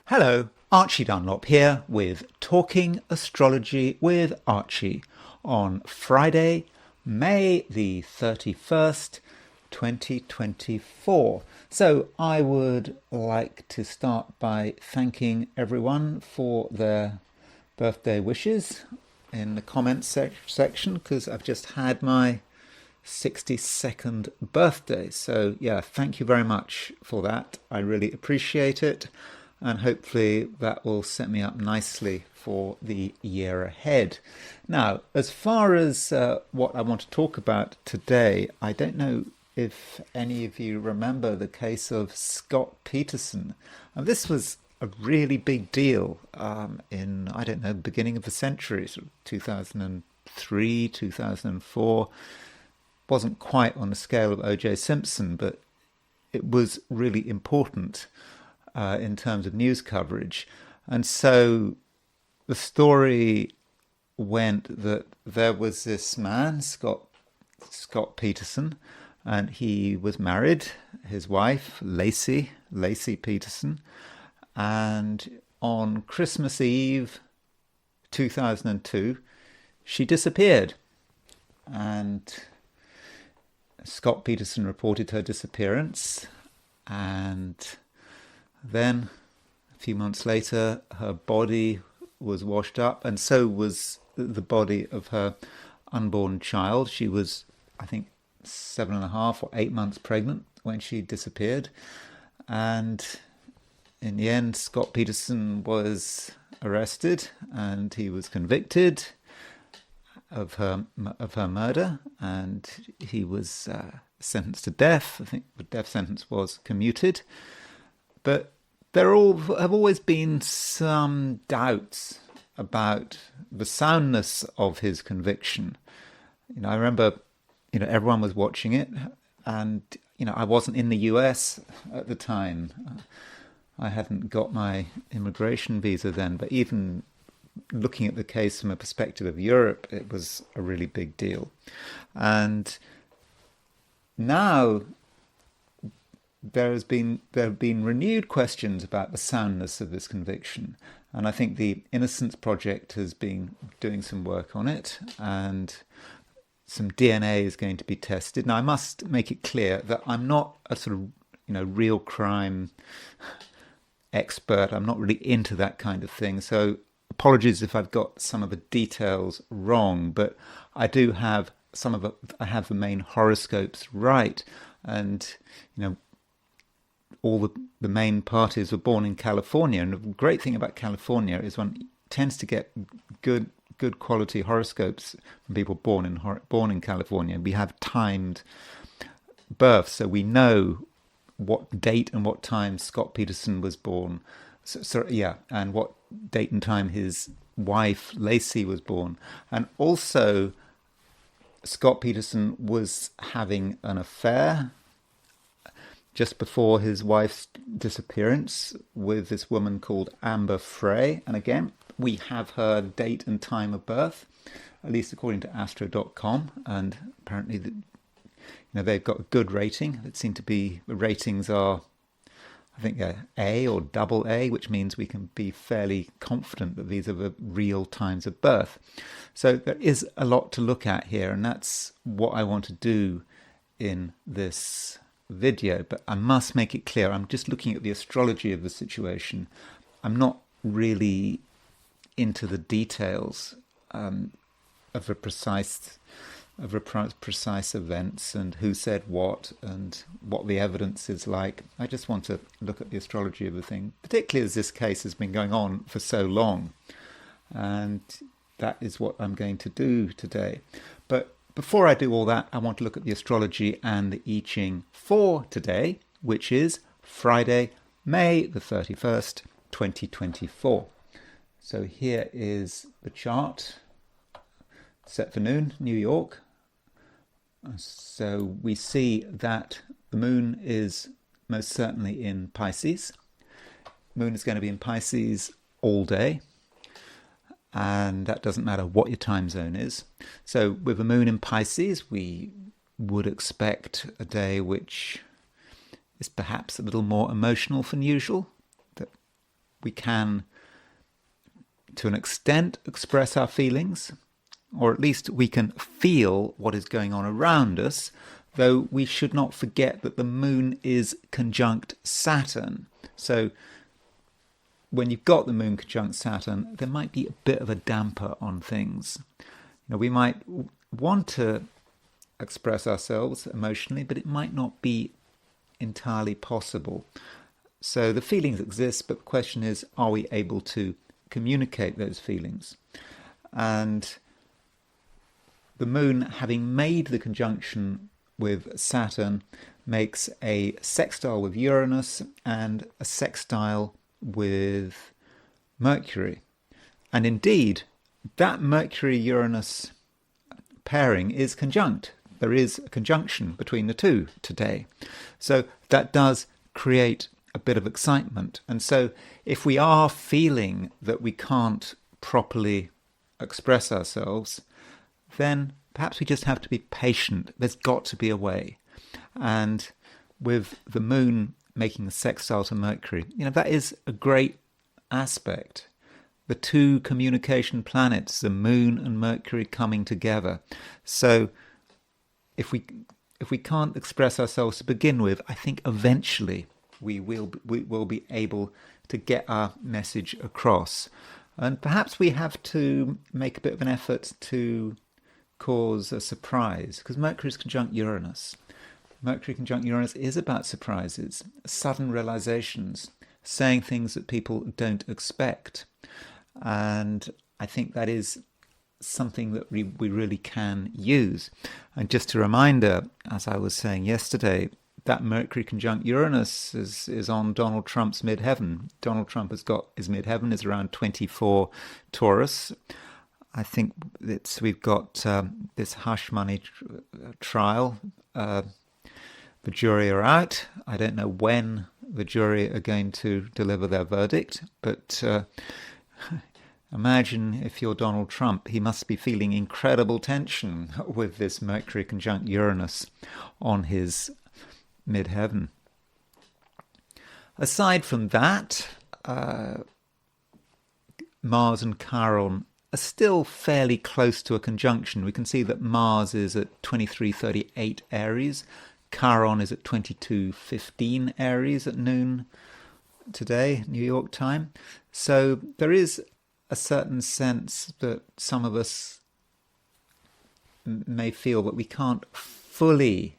Hello, Archie Dunlop here with Talking Astrology with Archie on Friday, May the 31st, 2024. So I would like to start by thanking everyone for their birthday wishes in the comments section, because I've just had my 62nd birthday. So yeah, thank you very much for that. I really appreciate it. And hopefully that will set me up nicely for the year ahead. Now, as far as what I want to talk about today, I don't know if any of you remember the case of Scott Peterson. And this was a really big deal in, I don't know, the beginning of the century, sort of 2003, 2004. Wasn't quite on the scale of O.J. Simpson, but it was really important in terms of news coverage. And so the story went that there was this man, Scott Peterson, and he was married, his wife, Laci Peterson, and on Christmas Eve 2002, she disappeared. And Scott Peterson reported her disappearance, and then, a few months later, her body was washed up, and so was the body of her unborn child. She was, I think, 7.5 or 8 months pregnant when she disappeared. And in the end, Scott Peterson was arrested, and he was convicted of her murder, and he was sentenced to death. I think the death sentence was commuted. But there have always been some doubts about the soundness of his conviction. I remember, everyone was watching it, and, I wasn't in the US at the time. I hadn't got my immigration visa then, but even looking at the case from a perspective of Europe, it was a really big deal. And now there have been renewed questions about the soundness of this conviction, and I think the Innocence Project has been doing some work on it, and some DNA is going to be tested. Now, I must make it clear that I'm not a sort of real crime expert. I'm not really into that kind of thing, so apologies if I've got some of the details wrong, but I do have I have the main horoscopes right, and all the main parties were born in California. And the great thing about California is one tends to get good quality horoscopes from people born in California. We have timed births, so we know what date and what time Scott Peterson was born. And what date and time his wife Laci was born. And also, Scott Peterson was having an affair just before his wife's disappearance with this woman called Frey. And again, we have her date and time of birth, at least according to astro.com. And apparently, they've got a good rating. It seemed to be, the ratings are, I think, A or double A, which means we can be fairly confident that these are the real times of birth. So there is a lot to look at here, and that's what I want to do in this video. But I must make it clear, I'm just looking at the astrology of the situation. I'm not really into the details of the precise events and who said what and what the evidence is like. I just want to look at the astrology of the thing, particularly as this case has been going on for so long. And that is what I'm going to do today. But before I do all that, I want to look at the astrology and the I Ching for today, which is Friday, May the 31st, 2024. So here is the chart set for noon, New York. So we see that the moon is most certainly in Pisces. Moon is going to be in Pisces all day, and that doesn't matter what your time zone is. So with the moon in Pisces, we would expect a day which is perhaps a little more emotional than usual, that we can, to an extent, express our feelings, or at least we can feel what is going on around us, though we should not forget that the moon is conjunct Saturn. So when you've got the moon conjunct Saturn, there might be a bit of a damper on things. We might want to express ourselves emotionally, but it might not be entirely possible. So the feelings exist, but the question is, are we able to communicate those feelings? And the moon, having made the conjunction with Saturn, makes a sextile with Uranus and a sextile with Mercury. And indeed, that Mercury-Uranus pairing is conjunct. There is a conjunction between the two today. So that does create a bit of excitement. And so if we are feeling that we can't properly express ourselves, then perhaps we just have to be patient. There's got to be a way. And with the moon making a sextile to Mercury, that is a great aspect. The two communication planets, the moon and Mercury, coming together. So if we can't express ourselves to begin with, I think eventually we will be able to get our message across. And perhaps we have to make a bit of an effort to cause a surprise, because Mercury is conjunct Uranus. Mercury conjunct Uranus is about surprises, sudden realizations, saying things that people don't expect. And I think that is something that we really can use. And just a reminder, as I was saying yesterday, that Mercury conjunct Uranus is on Donald Trump's midheaven. Donald Trump has got his midheaven is around 24 Taurus. I think we've got this hush money trial. The jury are out. I don't know when the jury are going to deliver their verdict, but imagine if you're Donald Trump, he must be feeling incredible tension with this Mercury conjunct Uranus on his midheaven. Aside from that, Mars and Chiron are still fairly close to a conjunction. We can see that Mars is at 23:38 Aries. Chiron is at 22:15 Aries at noon today, New York time. So there is a certain sense that some of us may feel that we can't fully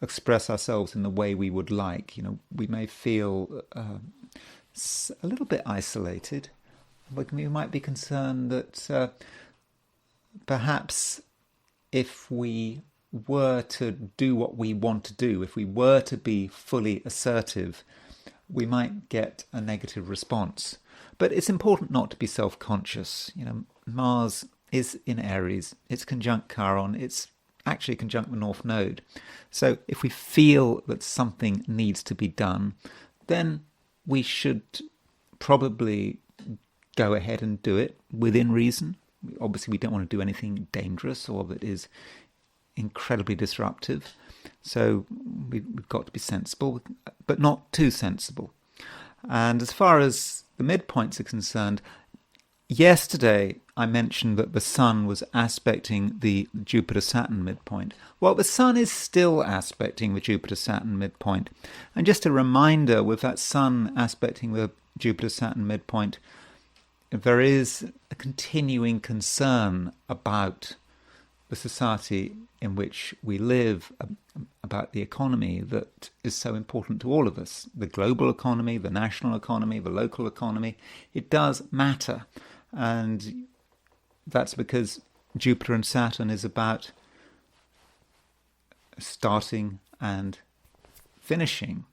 express ourselves in the way we would like. We may feel a little bit isolated. We might be concerned that perhaps if we were to do what we want to do, if we were to be fully assertive, we might get a negative response. But it's important not to be self-conscious. Mars is in Aries, it's conjunct Chiron, it's actually conjunct the North Node. So if we feel that something needs to be done, then we should probably go ahead and do it within reason. Obviously, we don't want to do anything dangerous or that is incredibly disruptive. So we've got to be sensible, but not too sensible. And as far as the midpoints are concerned, yesterday I mentioned that the Sun was aspecting the Jupiter-Saturn midpoint. Well, the Sun is still aspecting the Jupiter-Saturn midpoint. And just a reminder, with that Sun aspecting the Jupiter-Saturn midpoint, there is a continuing concern about the society in which we live, about the economy that is so important to all of us. The global economy, the national economy, the local economy, it does matter. And that's because Jupiter and Saturn is about starting and finishing.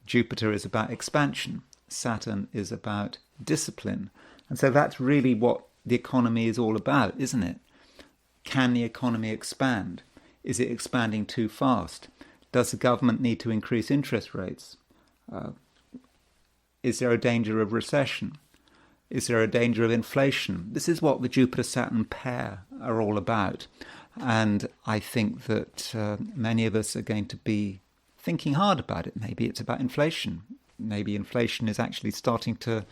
Jupiter is about expansion. Saturn is about discipline. And so that's really what the economy is all about, isn't it? Can the economy expand? Is it expanding too fast? Does the government need to increase interest rates? Is there a danger of recession? Is there a danger of inflation? This is what the Jupiter-Saturn pair are all about. And I think that many of us are going to be thinking hard about it. Maybe it's about inflation. maybe inflation is actually starting to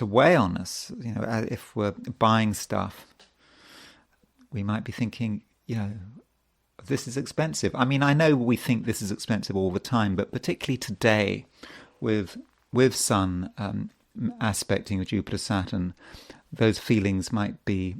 weigh on us. If we're buying stuff, we might be thinking, this is expensive. I mean, I know we think this is expensive all the time, but particularly today, with Sun aspecting with Jupiter Saturn, those feelings might be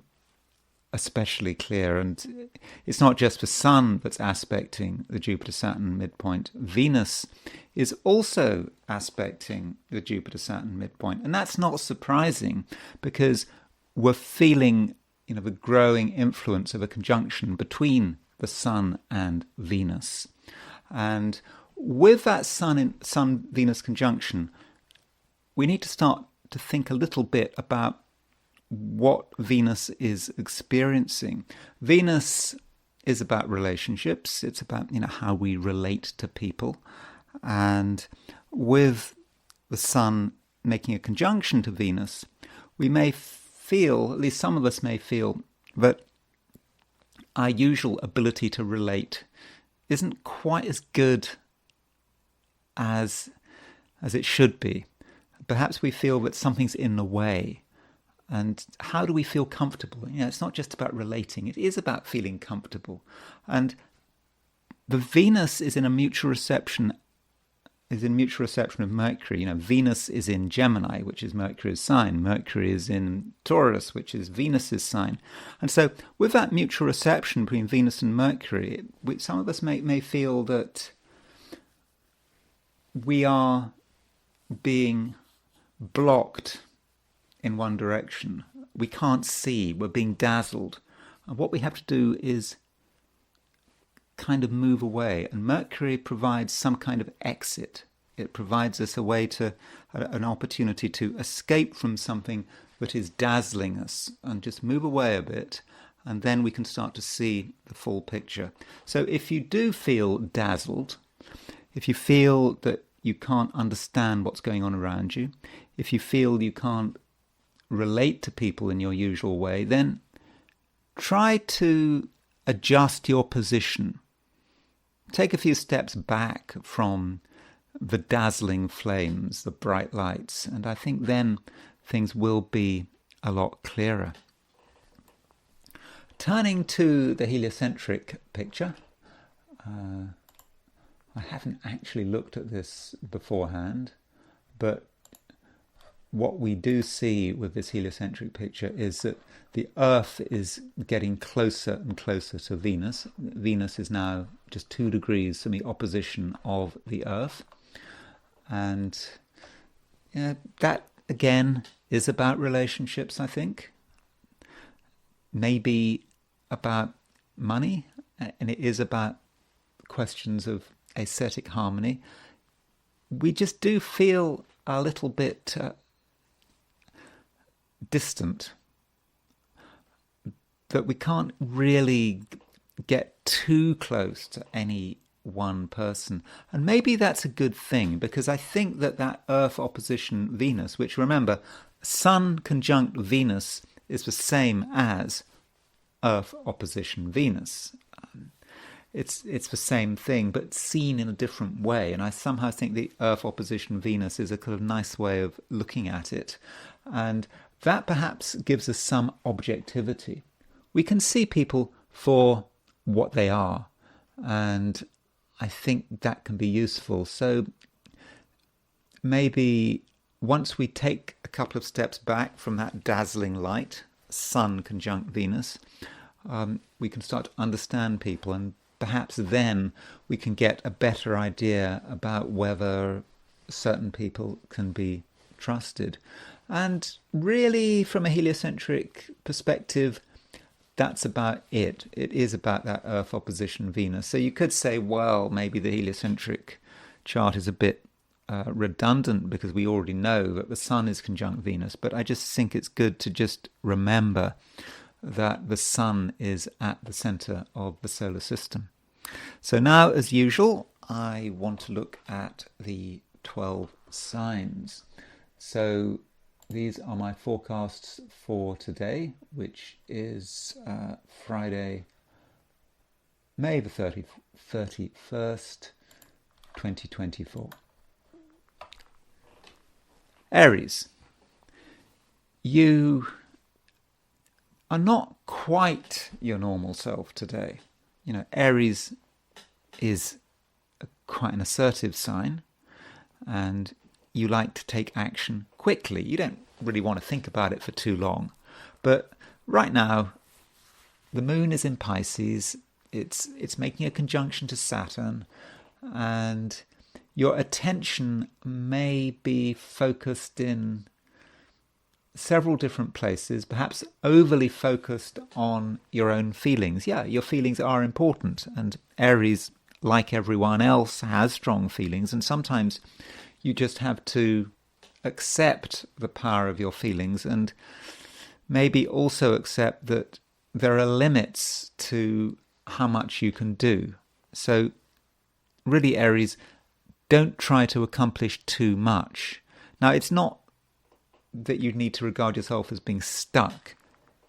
especially clear. And it's not just the Sun that's aspecting the Jupiter Saturn midpoint. Venus is also aspecting the Jupiter Saturn midpoint, and that's not surprising because we're feeling the growing influence of a conjunction between the Sun and Venus. And with that Sun-Venus conjunction, we need to start to think a little bit about what Venus is experiencing. Venus is about relationships. It's about how we relate to people. And with the Sun making a conjunction to Venus, we may feel, at least some of us may feel, that our usual ability to relate isn't quite as good as it should be. Perhaps we feel that something's in the way. And how do we feel comfortable? It's not just about relating. It is about feeling comfortable. And the Venus is in a mutual reception of Mercury. Venus is in Gemini, which is Mercury's sign. Mercury is in Taurus, which is Venus's sign. And so with that mutual reception between Venus and Mercury, some of us may feel that we are being blocked in one direction. We can't see. We're being dazzled. And what we have to do is kind of move away. And Mercury provides some kind of exit. It provides us a way an opportunity to escape from something that is dazzling us and just move away a bit. And then we can start to see the full picture. So if you do feel dazzled, if you feel that you can't understand what's going on around you, if you feel you can't relate to people in your usual way, then try to adjust your position. Take a few steps back from the dazzling flames, the bright lights, and I think then things will be a lot clearer. Turning to the heliocentric picture, I haven't actually looked at this beforehand, but what we do see with this heliocentric picture is that the Earth is getting closer and closer to Venus. Venus is now just 2 degrees from the opposition of the Earth. And that, again, is about relationships, I think. Maybe about money, and it is about questions of aesthetic harmony. We just do feel a little bit distant, that we can't really get too close to any one person. And maybe that's a good thing, because I think that Earth opposition Venus, which, remember, Sun conjunct Venus is the same as Earth opposition Venus. It's the same thing, but seen in a different way. And I somehow think the Earth opposition Venus is a kind of nice way of looking at it. And that perhaps gives us some objectivity. We can see people for what they are. And I think that can be useful. So maybe once we take a couple of steps back from that dazzling light, Sun conjunct Venus, we can start to understand people, and perhaps then we can get a better idea about whether certain people can be trusted. And really, from a heliocentric perspective, that's about it. It is about that Earth opposition Venus. So you could say, well, maybe the heliocentric chart is a bit redundant because we already know that the Sun is conjunct Venus. But I just think it's good to just remember that the Sun is at the center of the solar system. So now, as usual, I want to look at the 12 signs. So these are my forecasts for today, which is Friday, May the 31st, 2024. Aries, you are not quite your normal self today. Aries is quite an assertive sign, and you like to take action quickly. You don't really want to think about it for too long. But right now, the moon is in Pisces. It's making a conjunction to Saturn, and your attention may be focused in several different places, perhaps overly focused on your own feelings. Yeah, your feelings are important, and Aries, like everyone else, has strong feelings, and sometimes you just have to accept the power of your feelings, and maybe also accept that there are limits to how much you can do. So really, Aries, don't try to accomplish too much. Now, it's not that you need to regard yourself as being stuck.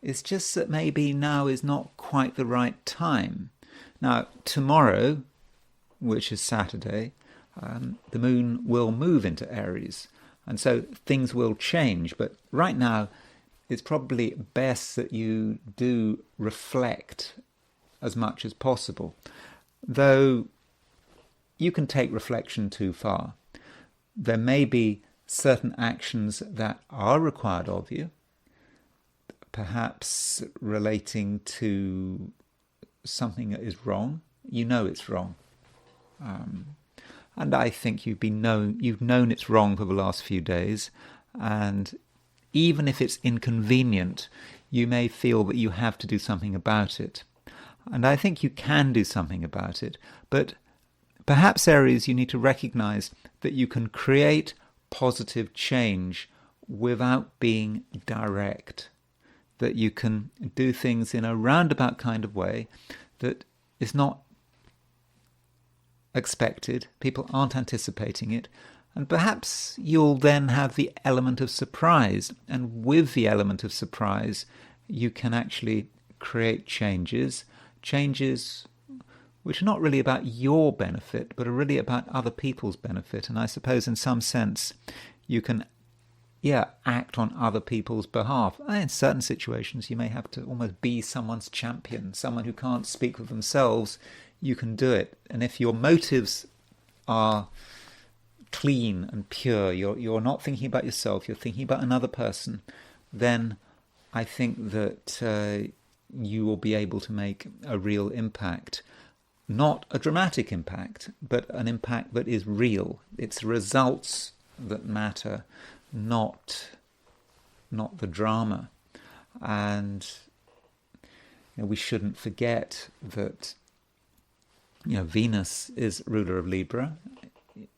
It's just that maybe now is not quite the right time. Now, tomorrow, which is Saturday, the moon will move into Aries, and so things will change. But right now, it's probably best that you do reflect as much as possible, though you can take reflection too far. There may be certain actions that are required of you, perhaps relating to something that is wrong. You know it's wrong. And I think you've known it's wrong for the last few days, and even if it's inconvenient, you may feel that you have to do something about it. And I think you can do something about it. But perhaps, Aries, you need to recognize that you can create positive change without being direct, that you can do things in a roundabout kind of way that is not expected, people aren't anticipating it, and perhaps you'll then have the element of surprise, and with the element of surprise you can actually create changes which are not really about your benefit, but are really about other people's benefit. And I suppose in some sense you can act on other people's behalf. In certain situations you may have to almost be someone's champion, someone who can't speak for themselves. You can do it. And if your motives are clean and pure, you're not thinking about yourself, you're thinking about another person, then I think that you will be able to make a real impact. Not a dramatic impact, but an impact that is real. It's results that matter, not the drama. And we shouldn't forget that Venus is ruler of Libra,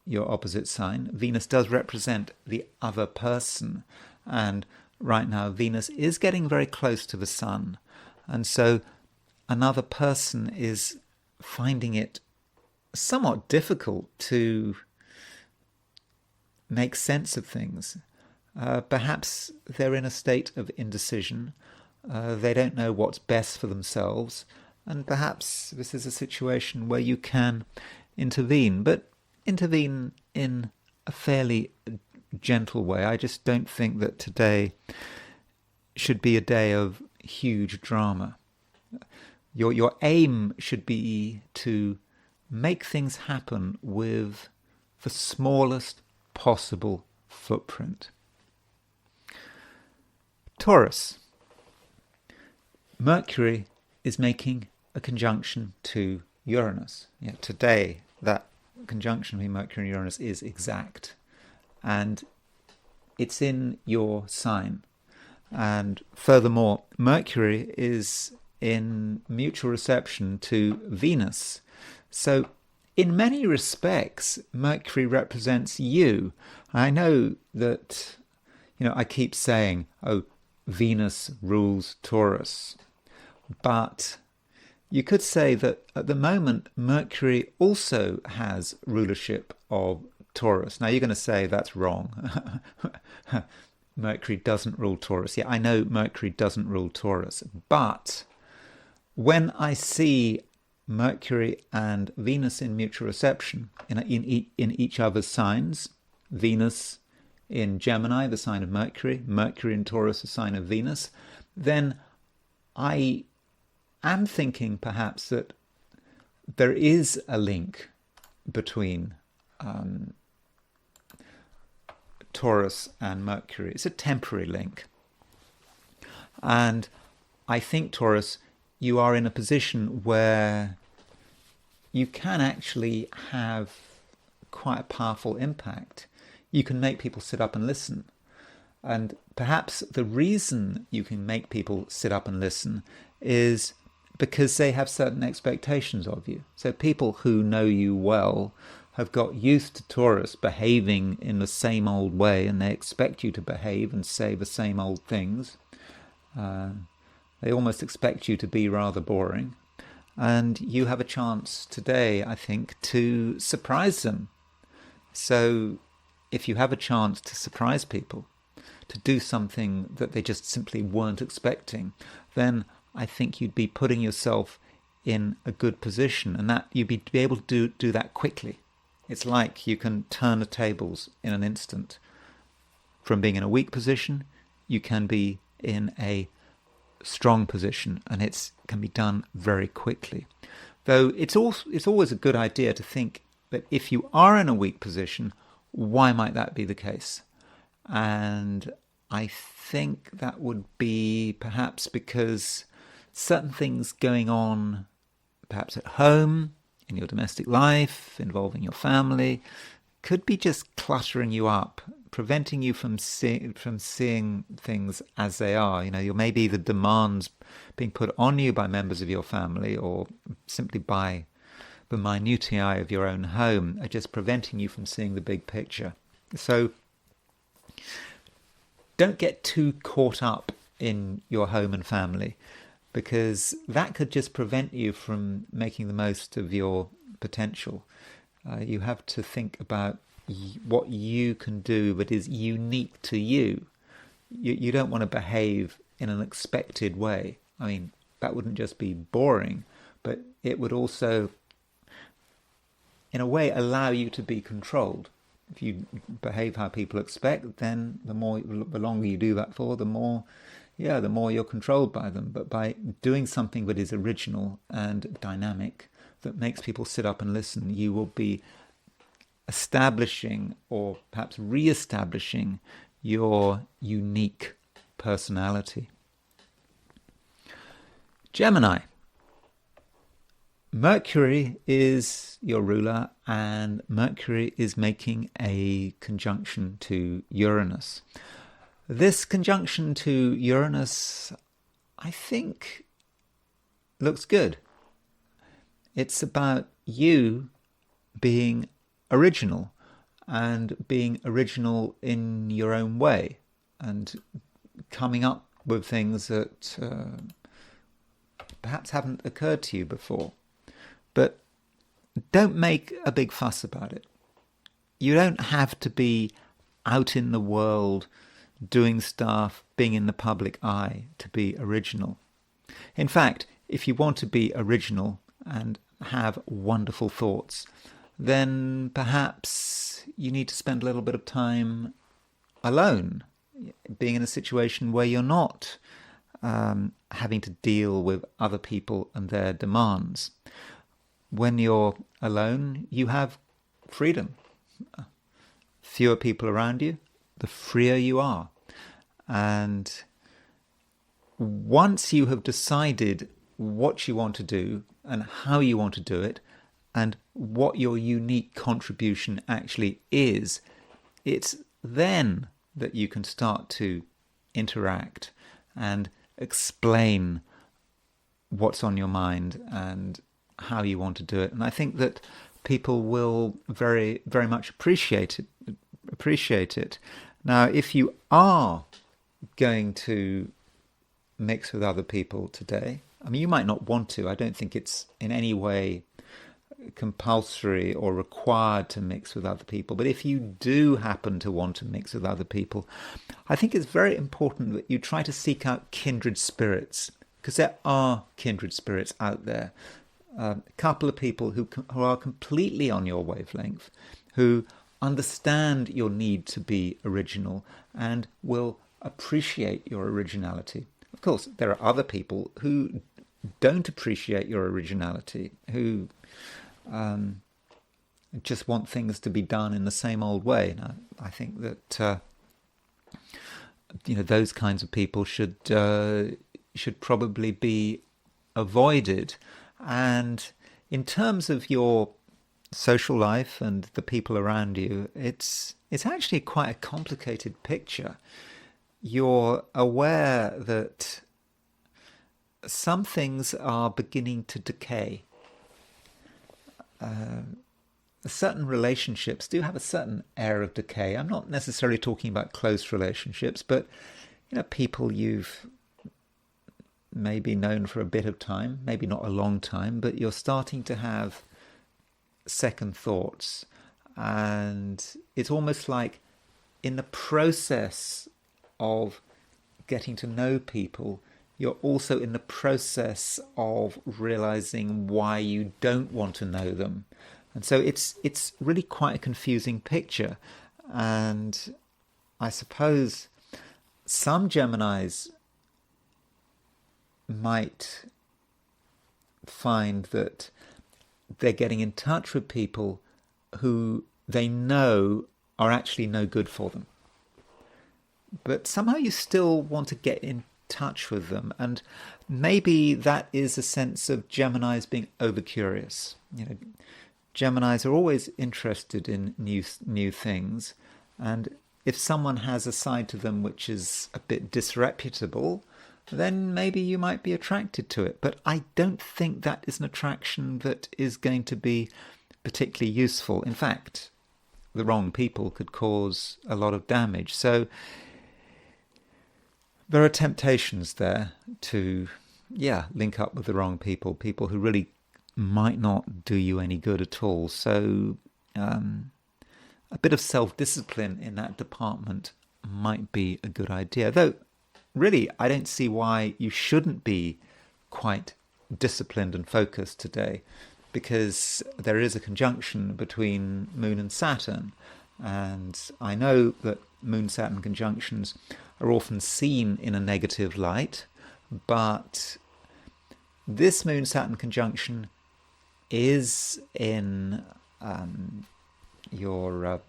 your opposite sign. Venus does represent the other person, and right now Venus is getting very close to the Sun, and so another person is finding it somewhat difficult to make sense of things. Perhaps they're in a state of indecision. They don't know what's best for themselves, and perhaps this is a situation where you can intervene, but intervene in a fairly gentle way. I just don't think that today should be a day of huge drama. Your aim should be to make things happen with the smallest possible footprint. Taurus. Mercury is making a conjunction to Uranus. Today, that conjunction between Mercury and Uranus is exact. And it's in your sign. And furthermore, Mercury is in mutual reception to Venus. So in many respects, Mercury represents you. I know that, I keep saying, Venus rules Taurus. But you could say that at the moment, Mercury also has rulership of Taurus. Now, you're going to say that's wrong. Mercury doesn't rule Taurus. Yeah, I know Mercury doesn't rule Taurus. But when I see Mercury and Venus in mutual reception in each other's signs, Venus in Gemini, the sign of Mercury, Mercury in Taurus, the sign of Venus, then I am thinking perhaps that there is a link between Taurus and Mercury. It's a temporary link. And I think, Taurus, you are in a position where you can actually have quite a powerful impact. You can make people sit up and listen. And perhaps the reason you can make people sit up and listen is because they have certain expectations of you. So people who know you well have got used to Taurus behaving in the same old way, and they expect you to behave and say the same old things. They almost expect you to be rather boring. And you have a chance today, I think, to surprise them. So if you have a chance to surprise people, to do something that they just simply weren't expecting, then I think you'd be putting yourself in a good position, and that you'd be able to do that quickly. It's like you can turn the tables in an instant. From being in a weak position, you can be in a strong position, and it can be done very quickly. Though it's always a good idea to think that if you are in a weak position, why might that be the case? And I think that would be perhaps because certain things going on, perhaps at home, in your domestic life, involving your family, could be just cluttering you up, preventing you from seeing things as they are. Maybe the demands being put on you by members of your family, or simply by the minutiae of your own home, are just preventing you from seeing the big picture. So don't get too caught up in your home and family, because that could just prevent you from making the most of your potential. You have to think about what you can do that is unique to you. You don't want to behave in an expected way. I mean, that wouldn't just be boring, but it would also, in a way, allow you to be controlled. If you behave how people expect, then the longer you do that for, the more you're controlled by them. But by doing something that is original and dynamic, that makes people sit up and listen, you will be establishing, or perhaps re-establishing, your unique personality. Gemini. Mercury is your ruler, and Mercury is making a conjunction to Uranus. This conjunction to Uranus, I think, looks good. It's about you being original, and being original in your own way, and coming up with things that perhaps haven't occurred to you before. But don't make a big fuss about it. You don't have to be out in the world doing stuff, being in the public eye to be original. In fact, if you want to be original and have wonderful thoughts, then perhaps you need to spend a little bit of time alone, being in a situation where you're not having to deal with other people and their demands. When you're alone, you have freedom. Fewer people around you, the freer you are. And once you have decided what you want to do and how you want to do it, and what your unique contribution actually is, it's then that you can start to interact and explain what's on your mind and how you want to do it. And I think that people will very, very much appreciate it. Now, if you are going to mix with other people today, I mean, you might not want to. I don't think it's in any way compulsory or required to mix with other people. But if you do happen to want to mix with other people, I think it's very important that you try to seek out kindred spirits, because there are kindred spirits out there. A couple of people who are completely on your wavelength, who understand your need to be original and will appreciate your originality. Of course, there are other people who don't appreciate your originality, who just want things to be done in the same old way. And I think that those kinds of people should probably be avoided. And in terms of your social life and the people around you, it's actually quite a complicated picture. You're aware that some things are beginning to decay. Certain relationships do have a certain air of decay. I'm not necessarily talking about close relationships, but people you've maybe known for a bit of time, maybe not a long time, but you're starting to have second thoughts. And it's almost like in the process of getting to know people, you're also in the process of realizing why you don't want to know them. And so it's really quite a confusing picture. And I suppose some Geminis might find that they're getting in touch with people who they know are actually no good for them. But somehow you still want to get in touch with them. And maybe that is a sense of Geminis being over-curious. Geminis are always interested in new things. And if someone has a side to them which is a bit disreputable, then maybe you might be attracted to it. But I don't think that is an attraction that is going to be particularly useful. In fact, the wrong people could cause a lot of damage. So there are temptations there to, link up with the wrong people who really might not do you any good at all. So a bit of self-discipline in that department might be a good idea. Though, really, I don't see why you shouldn't be quite disciplined and focused today, because there is a conjunction between Moon and Saturn. And I know that Moon-Saturn conjunctions are often seen in a negative light, but this Moon-Saturn conjunction is in your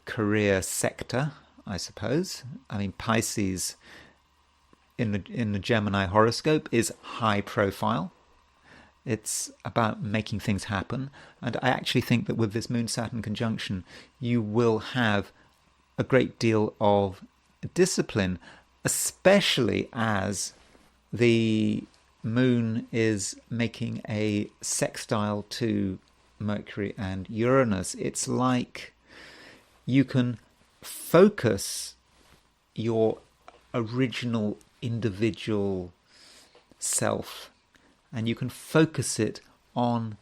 career sector, I suppose. I mean, Pisces in the Gemini horoscope is high profile. It's about making things happen. And I actually think that with this Moon-Saturn conjunction, you will have a great deal of discipline, especially as the Moon is making a sextile to Mercury and Uranus. It's like you can focus your original individual self, and you can focus it on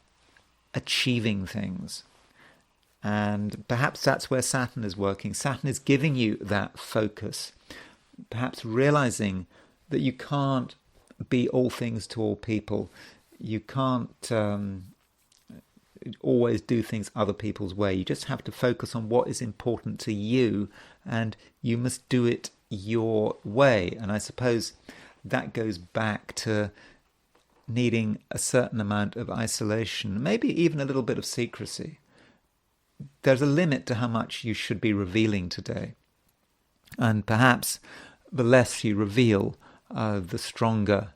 achieving things. And perhaps that's where Saturn is working. Saturn is giving you that focus, perhaps realizing that you can't be all things to all people. You can't always do things other people's way. You just have to focus on what is important to you, and you must do it your way. And I suppose that goes back to needing a certain amount of isolation, maybe even a little bit of secrecy. There's a limit to how much you should be revealing today. And perhaps the less you reveal, the stronger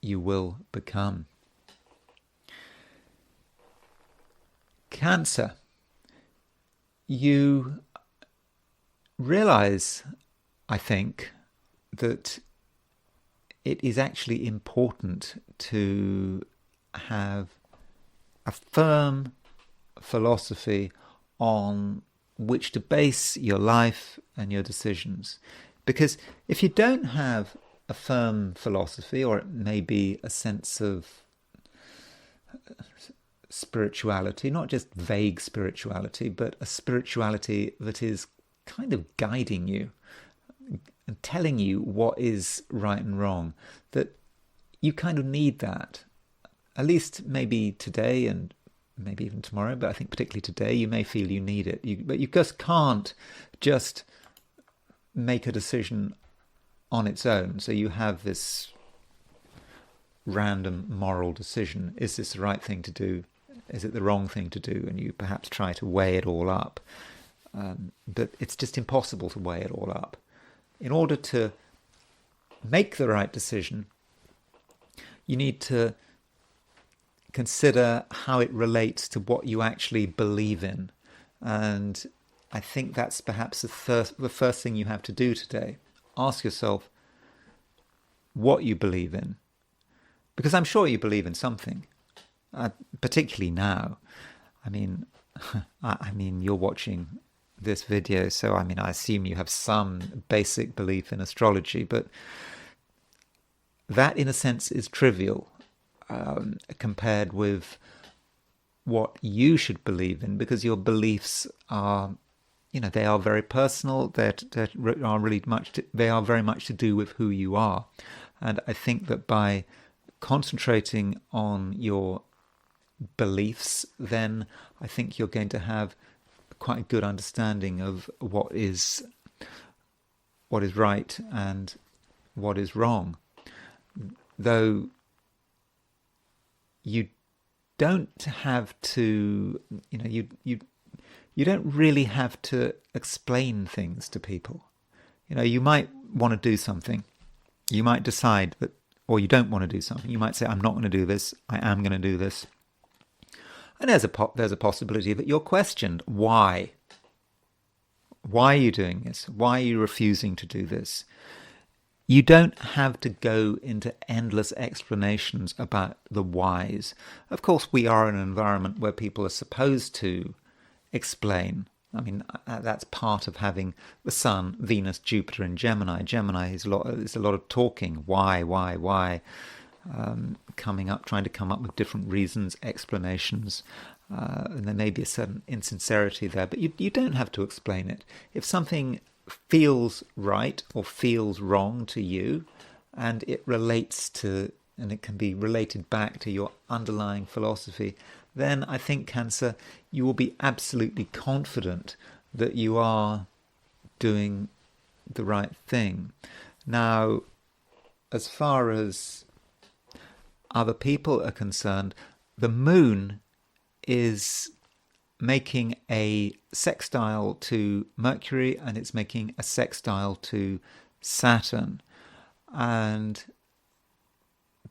you will become. Cancer. You realize, I think, that it is actually important to have a firm philosophy on which to base your life and your decisions. Because if you don't have a firm philosophy, or it may be a sense of spirituality, not just vague spirituality, but a spirituality that is kind of guiding you and telling you what is right and wrong, that you kind of need that, at least maybe today and maybe even tomorrow, but I think particularly today, you may feel you need it. But you just can't just make a decision on its own. So you have this random moral decision. Is this the right thing to do? Is it the wrong thing to do? And you perhaps try to weigh it all up. But it's just impossible to weigh it all up. In order to make the right decision, you need to consider how it relates to what you actually believe in. And I think that's perhaps the first thing you have to do today. Ask yourself what you believe in. Because I'm sure you believe in something, particularly now. I mean, you're watching this video, so I assume you have some basic belief in astrology, but that, in a sense, is trivial compared with what you should believe in, because your beliefs are, they are very personal. They are very much to do with who you are, and I think that by concentrating on your beliefs, then I think you're going to have quite a good understanding of what is right and what is wrong. Though you don't have to, you don't really have to explain things to people. You might want to do something. You might decide that, or you don't want to do something. You might say, I'm not going to do this. I am going to do this. And there's a possibility that you're questioned. Why? Why are you doing this? Why are you refusing to do this? You don't have to go into endless explanations about the whys. Of course, we are in an environment where people are supposed to explain. That's part of having the Sun, Venus, Jupiter in Gemini. Gemini is a lot of talking. Why? Trying to come up with different reasons, explanations. And there may be a certain insincerity there, but you don't have to explain it. If something feels right or feels wrong to you, and it relates to, and it can be related back to your underlying philosophy, then I think, Cancer, you will be absolutely confident that you are doing the right thing. Now, as far as other people are concerned, the moon is making a sextile to Mercury, and it's making a sextile to Saturn. And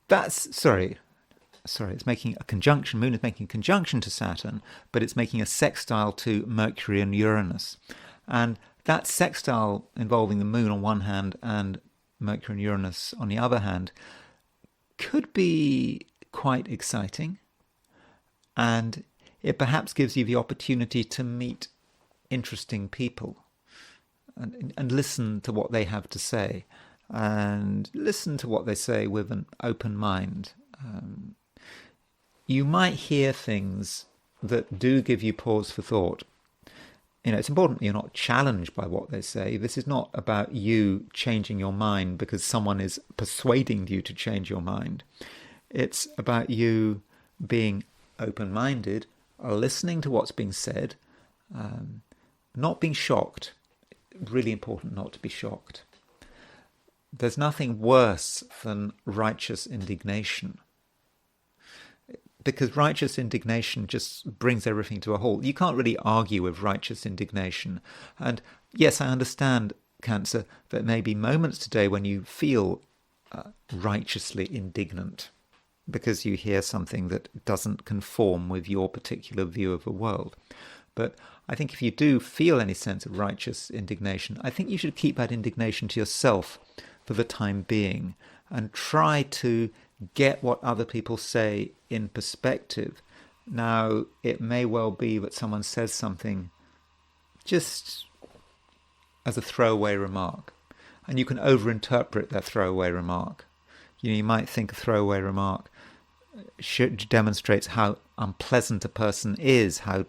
it's making a conjunction. Moon is making a conjunction to Saturn, but it's making a sextile to Mercury and Uranus. And that sextile involving the moon on one hand and Mercury and Uranus on the other hand could be quite exciting. And it perhaps gives you the opportunity to meet interesting people and listen to what they have to say, and listen to what they say with an open mind. You might hear things that do give you pause for thought. It's important that you're not challenged by what they say. This is not about you changing your mind because someone is persuading you to change your mind. It's about you being open-minded, listening to what's being said, not being shocked. Really important not to be shocked. There's nothing worse than righteous indignation, because righteous indignation just brings everything to a halt. You can't really argue with righteous indignation. And yes, I understand, Cancer, there may be moments today when you feel righteously indignant because you hear something that doesn't conform with your particular view of the world. But I think if you do feel any sense of righteous indignation, I think you should keep that indignation to yourself for the time being and try to get what other people say in perspective. Now, it may well be that someone says something just as a throwaway remark, and you can overinterpret that throwaway remark. You might think a throwaway remark demonstrates how unpleasant a person is, how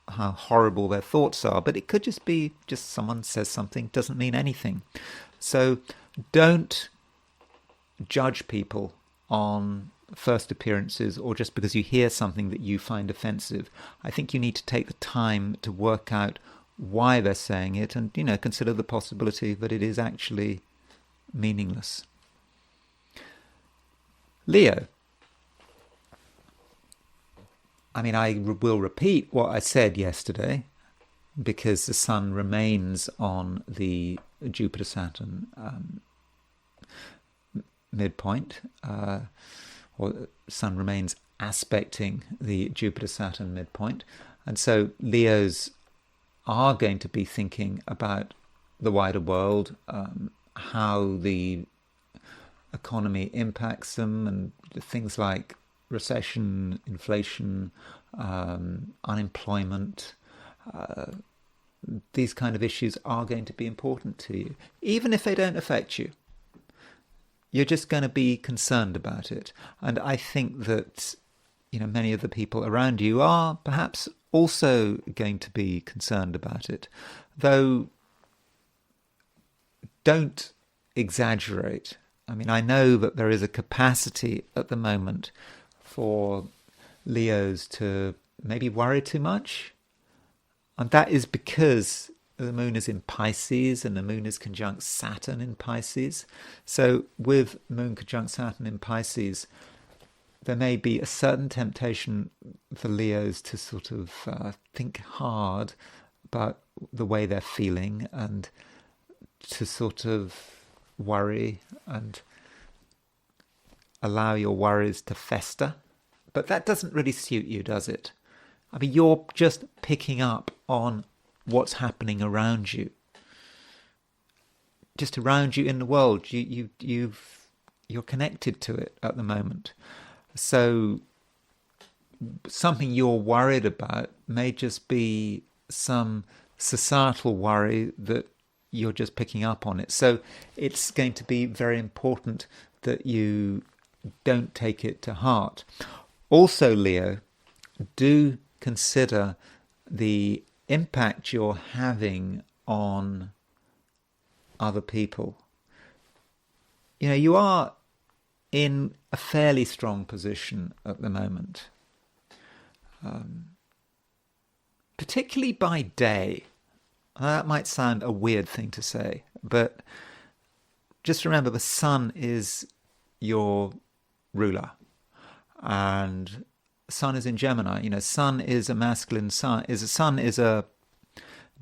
horrible their thoughts are, but it could just be someone says something, doesn't mean anything. So don't judge people on first appearances or just because you hear something that you find offensive. I think you need to take the time to work out why they're saying it and, consider the possibility that it is actually meaningless. Leo. I will repeat what I said yesterday, because the Sun remains on the Jupiter-Saturn midpoint, or the Sun remains aspecting the Jupiter-Saturn midpoint. And so Leos are going to be thinking about the wider world, how the economy impacts them, and things like recession, inflation, unemployment. These kind of issues are going to be important to you, even if they don't affect you. You're just going to be concerned about it. And I think that, many of the people around you are perhaps also going to be concerned about it. Though, don't exaggerate. I know that there is a capacity at the moment for Leos to maybe worry too much. And that is because the moon is in Pisces, and the moon is conjunct Saturn in Pisces. So with moon conjunct Saturn in Pisces, there may be a certain temptation for Leos to sort of think hard about the way they're feeling, and to sort of worry and allow your worries to fester. But that doesn't really suit you, does it? You're just picking up on what's happening around you, just around you in the world. You're connected to it at the moment. So something you're worried about may just be some societal worry that you're just picking up on it. So it's going to be very important that you don't take it to heart. Also, Leo, do consider the impact you're having on other people. You are in a fairly strong position at the moment, particularly by day. That might sound a weird thing to say, but just remember the Sun is your ruler, and Sun is in Gemini. Sun is a masculine sun. Sun is a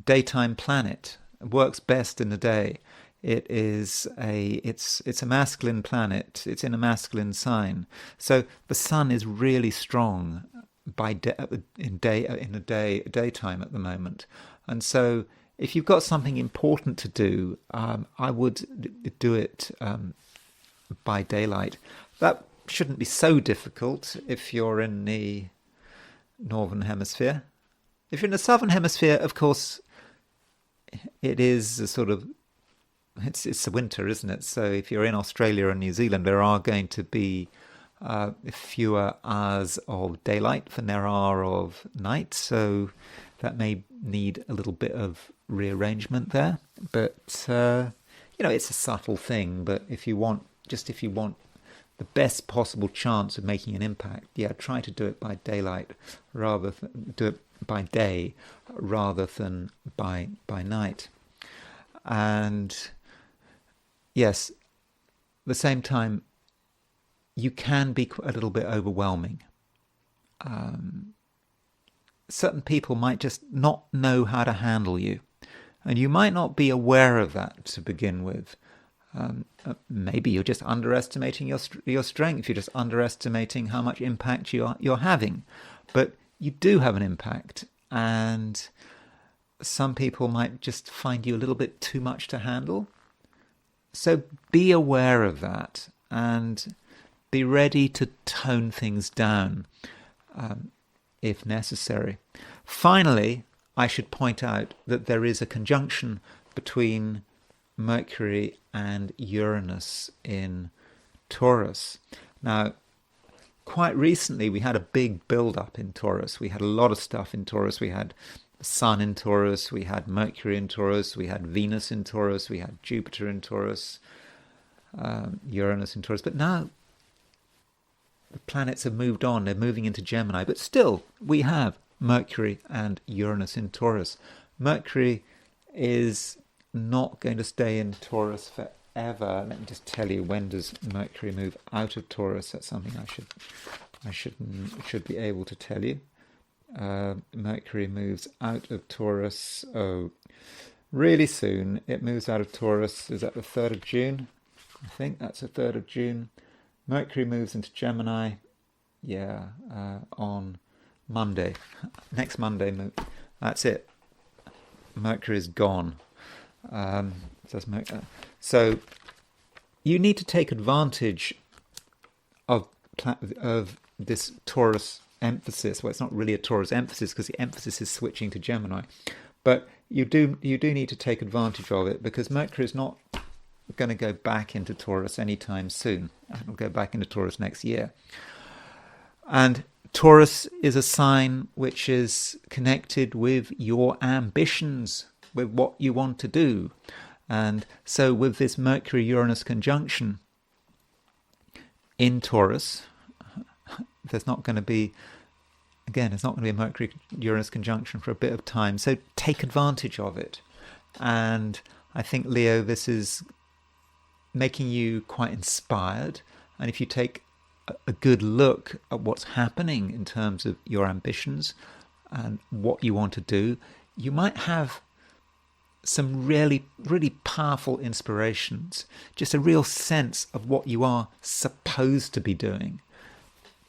daytime planet. It works best in the day. It's a masculine planet. It's in a masculine sign. So the Sun is really strong in daytime at the moment. And so if you've got something important to do, I would do it by daylight. That shouldn't be so difficult if you're in the northern hemisphere. If you're in the southern hemisphere, of course, it is it's the winter, isn't it? So if you're in Australia and New Zealand, there are going to be fewer hours of daylight than there are of night. So that may need a little bit of rearrangement there. But, it's a subtle thing. But if you want the best possible chance of making an impact, try to do it by daylight do it by day rather than by night. And yes, at the same time, you can be a little bit overwhelming. Certain people might just not know how to handle you, and you might not be aware of that to begin with. Maybe you're just underestimating your strength. You're just underestimating how much impact you're having. But you do have an impact, and some people might just find you a little bit too much to handle. So be aware of that and be ready to tone things down if necessary. Finally, I should point out that there is a conjunction between Mercury and Uranus in Taurus. Now, quite recently we had a big build-up in Taurus. We had a lot of stuff in Taurus. We had the Sun in Taurus, we had Mercury in Taurus, we had Venus in Taurus, we had Jupiter in Taurus, Uranus in Taurus. But now the planets have moved on, they're moving into Gemini, but still we have Mercury and Uranus in Taurus. Mercury is not going to stay in Taurus forever. Let me just tell you, when does Mercury move out of Taurus? That's something I should be able to tell you. Mercury moves out of Taurus really soon. It moves out of Taurus, is that the 3rd of June? I think that's the 3rd of June. Mercury moves into Gemini, on Monday. Next Monday, that's it. Mercury is gone. So you need to take advantage of this Taurus emphasis. Well, it's not really a Taurus emphasis because the emphasis is switching to Gemini, but you do need to take advantage of it, because Mercury is not going to go back into Taurus anytime soon. It'll go back into Taurus next year. And Taurus is a sign which is connected with your ambitions, with what you want to do. And so with this Mercury-Uranus conjunction in Taurus, there's not going to be a Mercury-Uranus conjunction for a bit of time. So take advantage of it. And I think, Leo, this is making you quite inspired. And if you take a good look at what's happening in terms of your ambitions and what you want to do, you might have some really, really powerful inspirations, just a real sense of what you are supposed to be doing.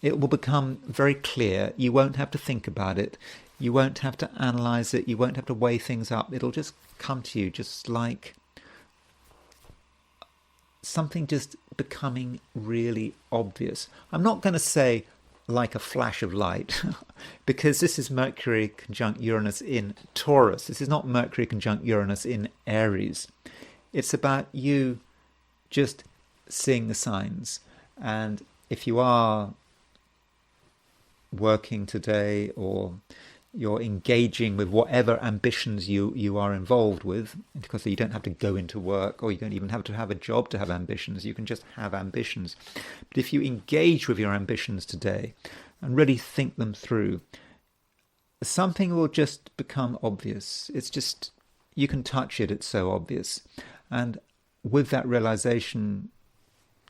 It will become very clear. You won't have to think about it. You won't have to analyze it. You won't have to weigh things up. It'll just come to you, just like something just becoming really obvious. I'm not going to say like a flash of light, because this is Mercury conjunct Uranus in Taurus. This is not Mercury conjunct Uranus in Aries. It's about you just seeing the signs. And if you are working today, or you're engaging with whatever ambitions you are involved with, because you don't have to go into work, or you don't even have to have a job to have ambitions. You can just have ambitions. But if you engage with your ambitions today and really think them through, something will just become obvious. It's just, you can touch it, it's so obvious. And with that realization,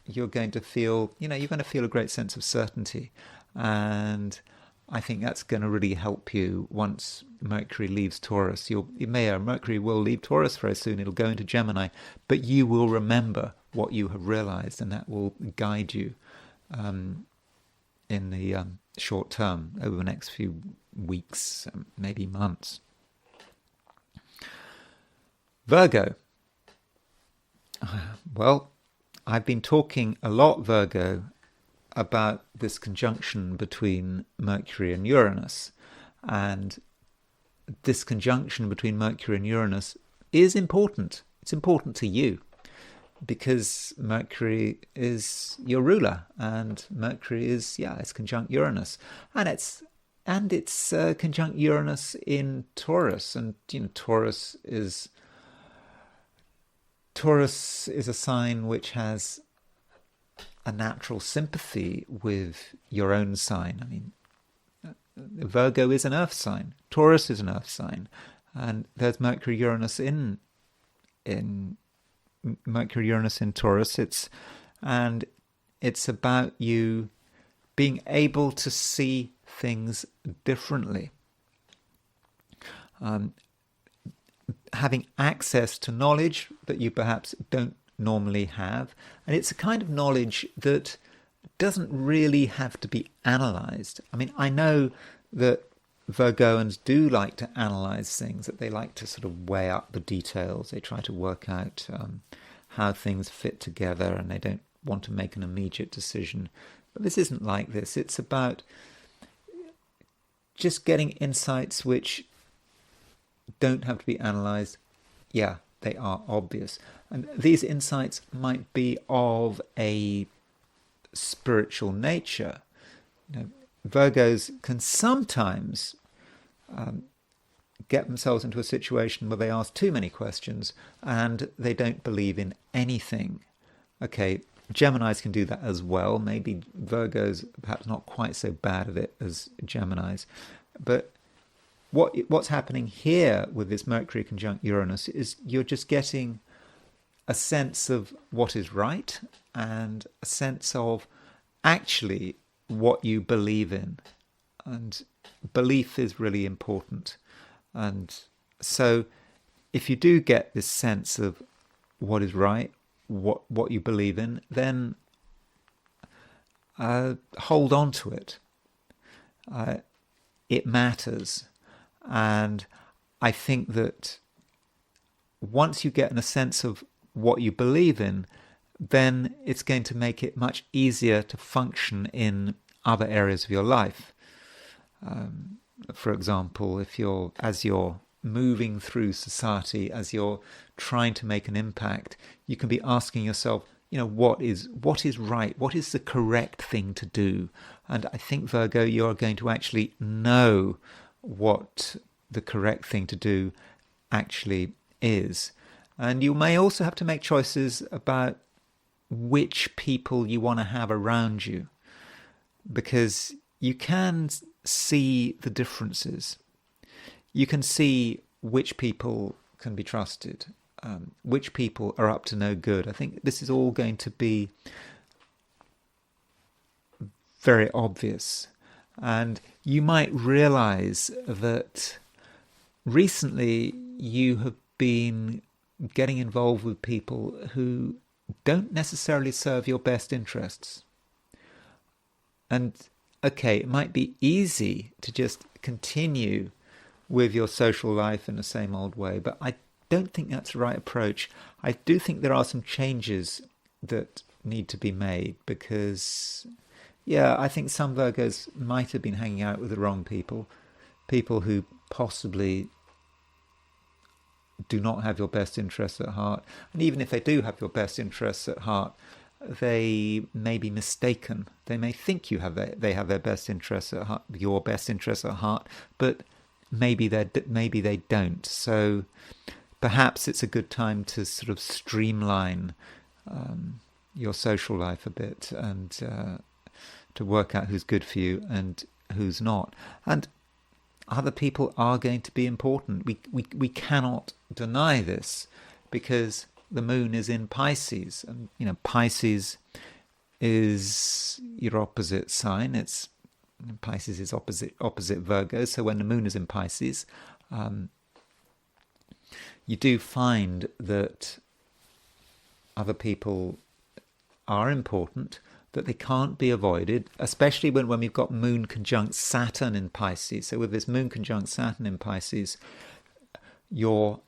you're going to feel a great sense of certainty. And I think that's going to really help you once Mercury leaves Taurus. Mercury will leave Taurus very soon. It'll go into Gemini, but you will remember what you have realized, and that will guide you in the short term, over the next few weeks, maybe months. Virgo. Well, I've been talking a lot, Virgo, about this conjunction between Mercury and Uranus. And this conjunction between Mercury and Uranus is important. It's important to you because Mercury is your ruler, and Mercury is, it's conjunct Uranus. And it's conjunct Uranus in Taurus. And, Taurus is a sign which has a natural sympathy with your own sign. I mean, Virgo is an earth sign. Taurus is an earth sign. And there's Mercury-Uranus in Mercury-Uranus in Taurus. It's about you being able to see things differently. Having access to knowledge that you perhaps don't normally have, and it's a kind of knowledge that doesn't really have to be analysed. I mean, I know that Virgoans do like to analyse things, that they like to sort of weigh up the details. They try to work out how things fit together, and they don't want to make an immediate decision. But this isn't like this. It's about just getting insights which don't have to be analysed. Yeah, they are obvious. And these insights might be of a spiritual nature. Virgos can sometimes get themselves into a situation where they ask too many questions and they don't believe in anything. Okay, Geminis can do that as well. Maybe Virgo's perhaps not quite so bad at it as Geminis. But what's happening here with this Mercury conjunct Uranus is you're just getting a sense of what is right and a sense of actually what you believe in. And belief is really important. And so if you do get this sense of what is right, what you believe in, then hold on to it. It matters. And I think that once you get in a sense of what you believe in, then it's going to make it much easier to function in other areas of your life. For example, as you're moving through society, as you're trying to make an impact, you can be asking yourself, what is right? What is the correct thing to do? And I think, Virgo, you're going to actually know what the correct thing to do actually is. And you may also have to make choices about which people you want to have around you, because you can see the differences. You can see which people can be trusted, which people are up to no good. I think this is all going to be very obvious. And you might realize that recently you have been getting involved with people who don't necessarily serve your best interests. And okay, it might be easy to just continue with your social life in the same old way, but I don't think that's the right approach. I do think there are some changes that need to be made because, I think some Virgos might have been hanging out with the wrong people who possibly do not have your best interests at heart. And even if they do have your best interests at heart, they may be mistaken. They may think they have their best interests at heart, your best interests at heart, but maybe they don't. So perhaps it's a good time to sort of streamline your social life a bit and to work out who's good for you and who's not. And other people are going to be important. We cannot deny this because the moon is in Pisces, and Pisces is your opposite sign. Pisces is opposite Virgo. So when the moon is in Pisces, you do find that other people are important, that they can't be avoided, especially when we've got moon conjunct Saturn in Pisces. So with this moon conjunct Saturn in Pisces, you're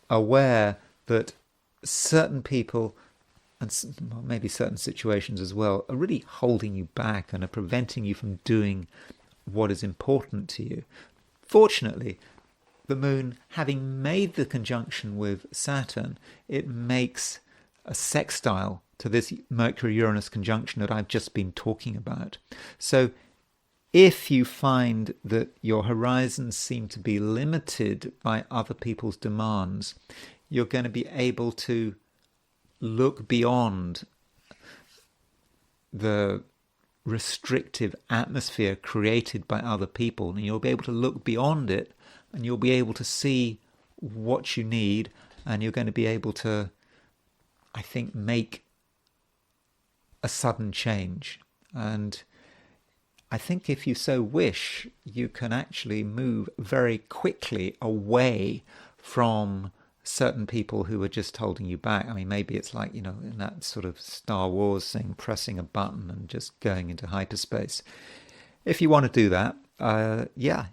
aware that certain people and maybe certain situations as well are really holding you back and are preventing you from doing what is important to you. Fortunately, the moon, having made the conjunction with Saturn, it makes a sextile to this Mercury-Uranus conjunction that I've just been talking about. So if you find that your horizons seem to be limited by other people's demands, you're going to be able to look beyond the restrictive atmosphere created by other people, and you'll be able to look beyond it, and you'll be able to see what you need, and you're going to be able to, I think, make a sudden change. And I think if you so wish, you can actually move very quickly away from certain people who are just holding you back. I mean, maybe it's like, in that sort of Star Wars thing, pressing a button and just going into hyperspace. If you want to do that,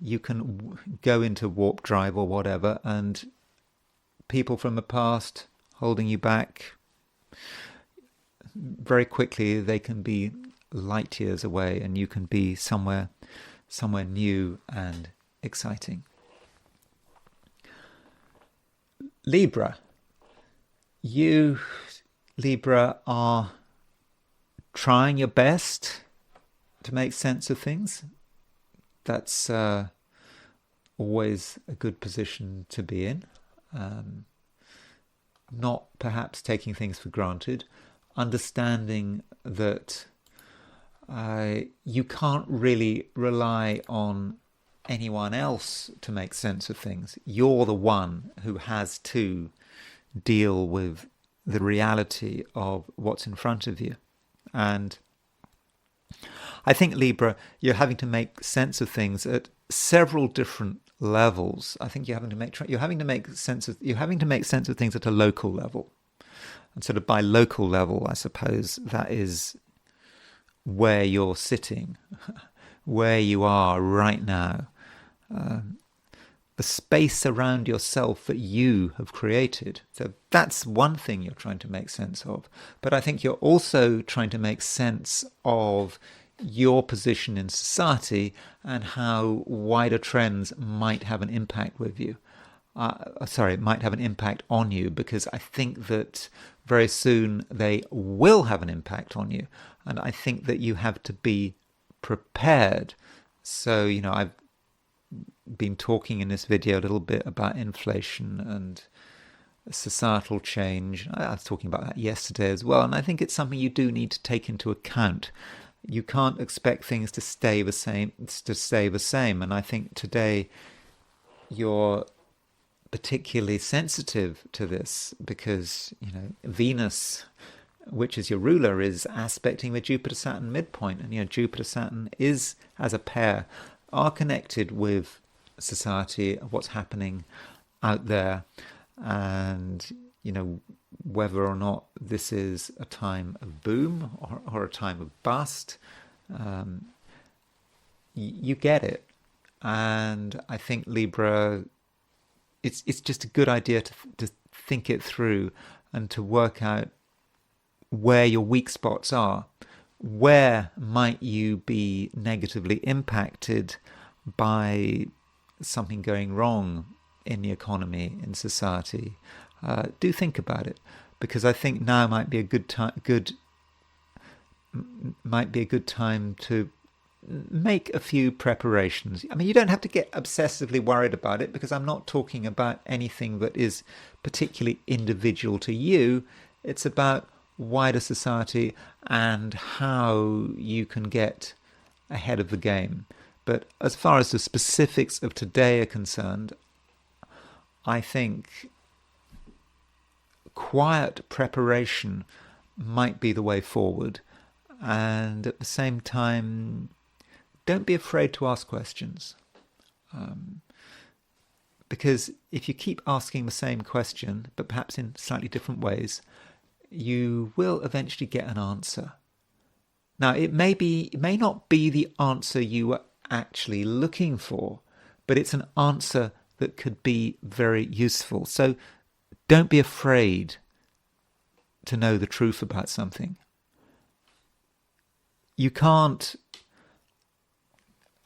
you can go into warp drive or whatever, and people from the past holding you back, very quickly they can be light years away, and you can be somewhere new and exciting. Libra. You, Libra, are trying your best to make sense of things. That's always a good position to be in. Not perhaps taking things for granted. understanding that you can't really rely on anyone else to make sense of things. You're the one who has to deal with the reality of what's in front of you. And I think, Libra, you're having to make sense of things at several different levels. I think you're having to make sense of things at a local level. And sort of by local level, I suppose that is where you're sitting, where you are right now. The space around yourself that you have created. So that's one thing you're trying to make sense of. But I think you're also trying to make sense of your position in society and how wider trends might have an impact with you. Might have an impact on you, because I think that very soon they will have an impact on you. And I think that you have to be prepared. So, I've been talking in this video a little bit about inflation and societal change. I was talking about that yesterday as well, and I think it's something you do need to take into account. You can't expect things to stay the same. And I think today you're particularly sensitive to this because, Venus, which is your ruler, is aspecting the Jupiter-Saturn midpoint. And, Jupiter-Saturn is, as a pair, are connected with society, what's happening out there, and whether or not this is a time of boom or a time of bust, you get it. And I think, Libra, it's just a good idea to think it through and to work out where your weak spots are. Where might you be negatively impacted by something going wrong in the economy, in society? Do think about it, because I think now might be a good time to make a few preparations. I mean, you don't have to get obsessively worried about it, because I'm not talking about anything that is particularly individual to you. It's about wider society and how you can get ahead of the game. But as far as the specifics of today are concerned, I think quiet preparation might be the way forward. And at the same time, don't be afraid to ask questions. Because if you keep asking the same question, but perhaps in slightly different ways, you will eventually get an answer. Now, it may not be the answer you were actually looking for, but it's an answer that could be very useful. So don't be afraid to know the truth about something. You can't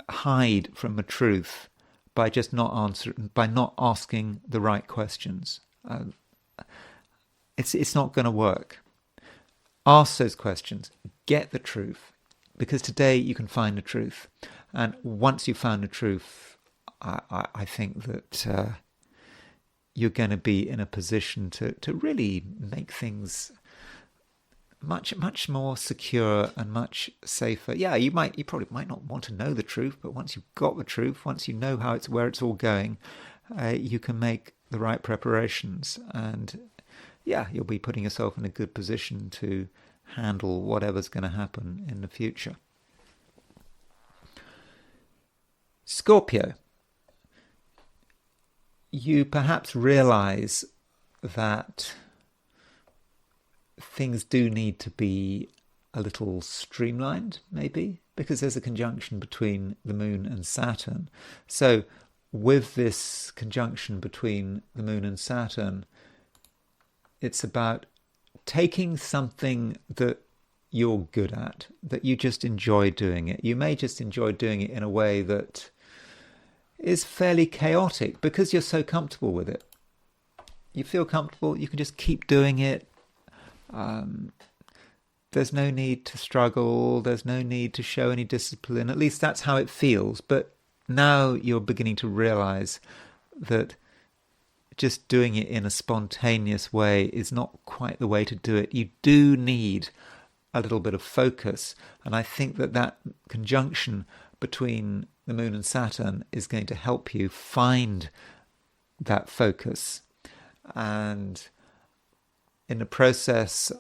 hide from the truth by just not asking the right questions. It's not going to work. Ask those questions. Get the truth, because today you can find the truth. And once you've found the truth, I think that you're going to be in a position to really make things much more secure and much safer. Yeah, you probably might not want to know the truth, but once you've got the truth, once you know where it's all going, you can make the right preparations, and yeah, you'll be putting yourself in a good position to handle whatever's going to happen in the future. Scorpio, you perhaps realize that things do need to be a little streamlined, maybe, because there's a conjunction between the Moon and Saturn. So with this conjunction between the Moon and Saturn, it's about taking something that you're good at, that you just enjoy doing it. You may just enjoy doing it in a way that is fairly chaotic because you're so comfortable with it. You feel comfortable, you can just keep doing it. There's no need to struggle, there's no need to show any discipline. At least that's how it feels. But now you're beginning to realize that just doing it in a spontaneous way is not quite the way to do it. You do need a little bit of focus. And I think that that conjunction between the Moon and Saturn is going to help you find that focus. And in the process,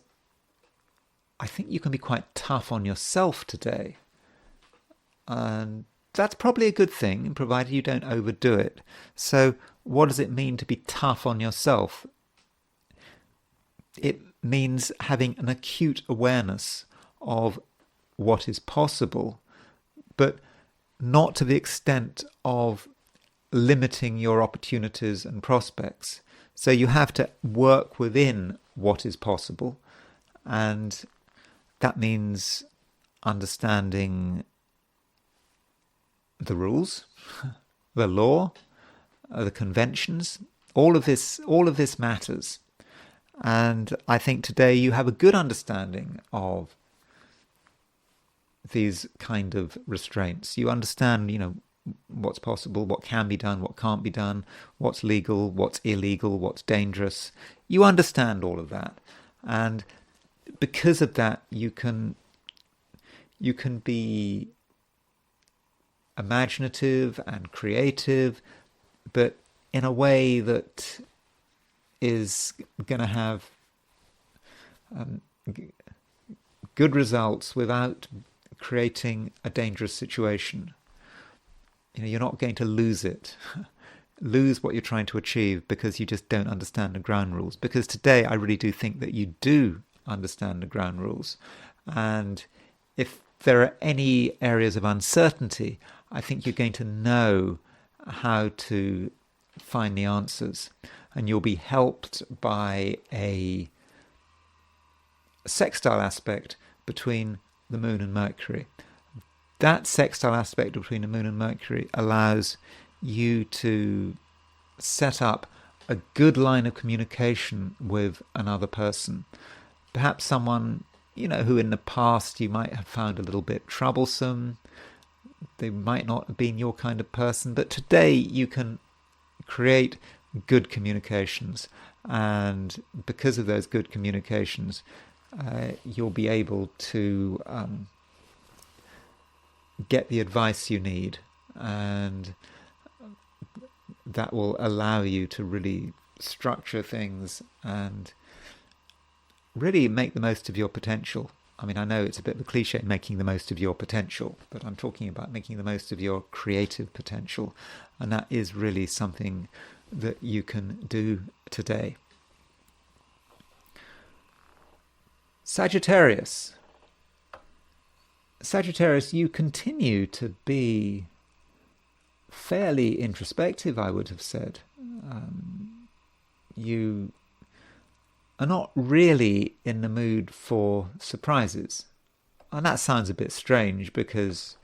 I think you can be quite tough on yourself today. And that's probably a good thing, provided you don't overdo it. So what does it mean to be tough on yourself? It means having an acute awareness of what is possible, but not to the extent of limiting your opportunities and prospects. So you have to work within what is possible, and that means understanding the rules, the law, the conventions. All of this matters. And I think today you have a good understanding of these kind of restraints. You understand, what's possible, what can be done, what can't be done, what's legal, what's illegal, what's dangerous. You understand all of that. And because of that, you can be imaginative and creative, but in a way that is going to have good results without creating a dangerous situation. You're not going to lose what you're trying to achieve because you just don't understand the ground rules. Because today I really do think that you do understand the ground rules. And if there are any areas of uncertainty, I think you're going to know how to find the answers. And you'll be helped by a sextile aspect between the Moon and Mercury. That sextile aspect between the Moon and Mercury allows you to set up a good line of communication with another person. Perhaps someone, who in the past you might have found a little bit troublesome. They might not have been your kind of person, but today you can create good communications. And because of those good communications, you'll be able to get the advice you need, and that will allow you to really structure things and really make the most of your potential. I mean, I know it's a bit of a cliche, making the most of your potential, but I'm talking about making the most of your creative potential, and that is really something that you can do today. Sagittarius, you continue to be fairly introspective, I would have said. You are not really in the mood for surprises. And that sounds a bit strange because,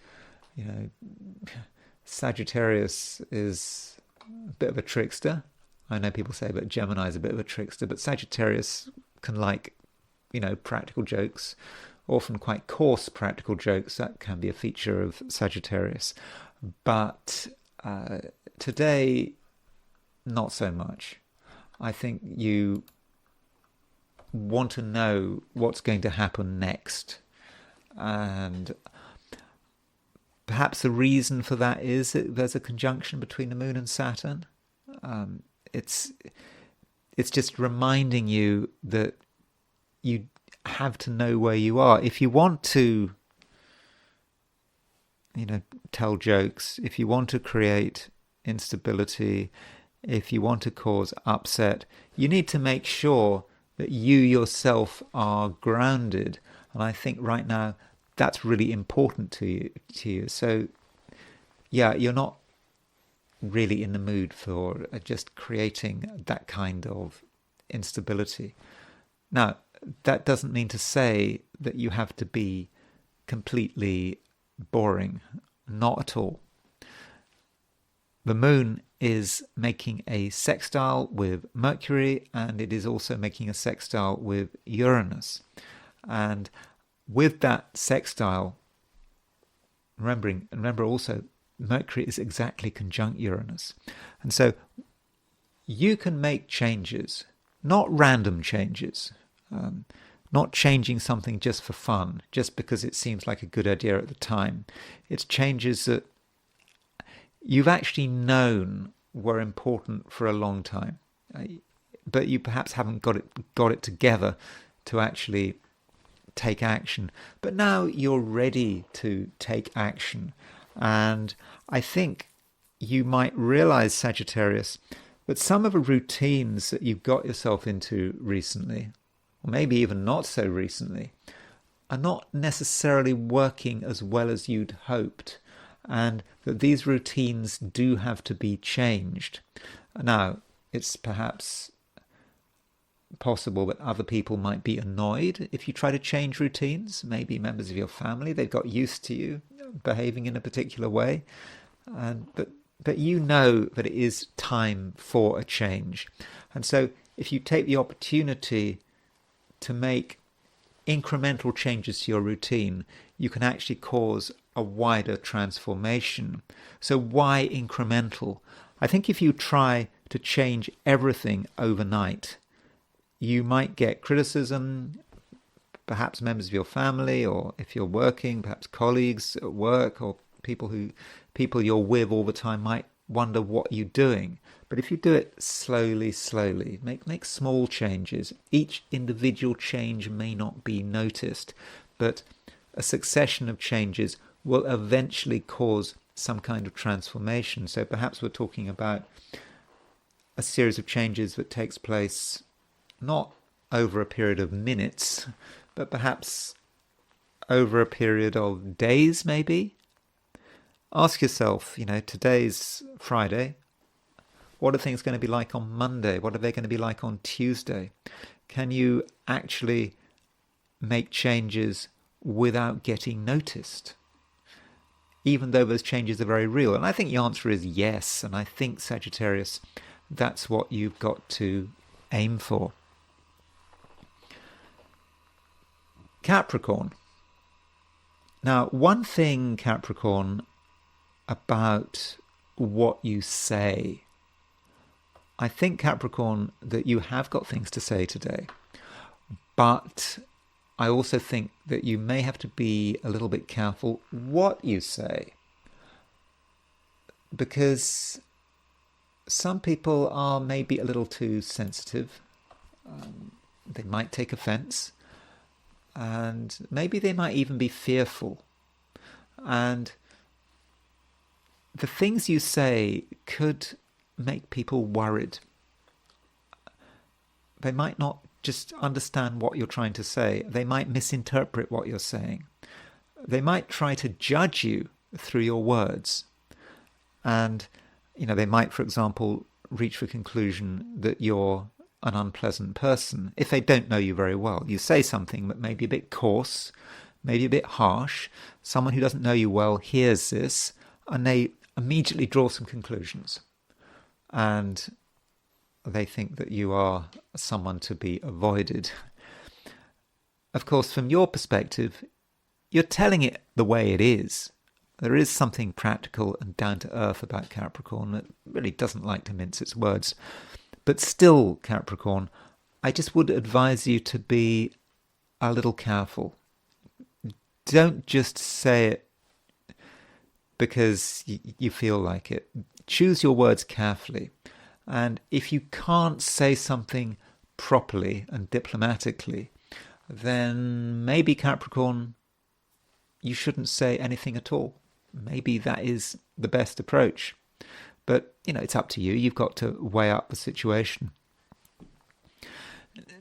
Sagittarius is a bit of a trickster. I know people say that Gemini is a bit of a trickster, but Sagittarius can like, practical jokes, often quite coarse practical jokes. That can be a feature of Sagittarius. But today, not so much. I think you want to know what's going to happen next. And perhaps the reason for that is that there's a conjunction between the Moon and Saturn. It's just reminding you that you have to know where you are. If you want to, tell jokes, if you want to create instability, if you want to cause upset, you need to make sure that you yourself are grounded. And I think right now that's really important to you. So, yeah, you're not really in the mood for just creating that kind of instability. Now, that doesn't mean to say that you have to be completely boring. Not at all. The Moon is making a sextile with Mercury, and it is also making a sextile with Uranus. And with that sextile, remember also, Mercury is exactly conjunct Uranus. And so you can make changes, not random changes, not changing something just for fun, just because it seems like a good idea at the time. It's changes that you've actually known were important for a long time, but you perhaps haven't got it together to actually take action. But now you're ready to take action. And I think you might realize, Sagittarius, that some of the routines that you've got yourself into recently, or maybe even not so recently, are not necessarily working as well as you'd hoped, and that these routines do have to be changed. Now, it's perhaps possible that other people might be annoyed if you try to change routines, maybe members of your family. They've got used to you behaving in a particular way, but you know that it is time for a change. And so if you take the opportunity to make incremental changes to your routine, you can actually cause a wider transformation. So why incremental? I think if you try to change everything overnight, you might get criticism, perhaps members of your family, or if you're working, perhaps colleagues at work, or people you're with all the time might wonder what you're doing. But if you do it slowly, make small changes. Each individual change may not be noticed, but a succession of changes will eventually cause some kind of transformation. So perhaps we're talking about a series of changes that takes place not over a period of minutes, but perhaps over a period of days, maybe. Ask yourself, today's Friday. What are things going to be like on Monday? What are they going to be like on Tuesday? Can you actually make changes without getting noticed, even though those changes are very real? And I think the answer is yes. And I think, Sagittarius, that's what you've got to aim for. Capricorn. Now, one thing, Capricorn, about what you say, I think, Capricorn, that you have got things to say today, but I also think that you may have to be a little bit careful what you say, because some people are maybe a little too sensitive. They might take offense, and maybe they might even be fearful. And the things you say could make people worried. They might not just understand what you're trying to say. They might misinterpret what you're saying. They might try to judge you through your words. And, they might, for example, reach the conclusion that you're an unpleasant person if they don't know you very well. You say something that may be a bit coarse, maybe a bit harsh. Someone who doesn't know you well hears this, and they immediately draw some conclusions. And they think that you are someone to be avoided. Of course, from your perspective, you're telling it the way it is. There is something practical and down to earth about Capricorn that really doesn't like to mince its words. But still, Capricorn, I just would advise you to be a little careful. Don't just say it because you feel like it. Choose your words carefully. And if you can't say something properly and diplomatically, then maybe, Capricorn, you shouldn't say anything at all. Maybe that is the best approach. But, it's up to you. You've got to weigh up the situation.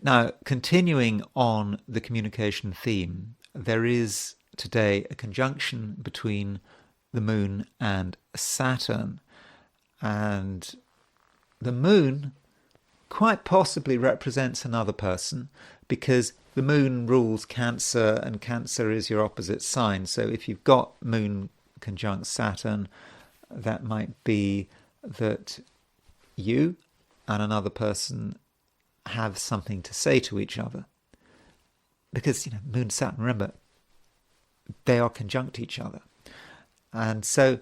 Now, continuing on the communication theme, there is today a conjunction between the moon and Saturn. And the moon quite possibly represents another person, because the moon rules Cancer, and Cancer is your opposite sign. So if you've got moon conjunct Saturn, that might be that you and another person have something to say to each other. Because, moon and Saturn, remember, they are conjunct each other. And so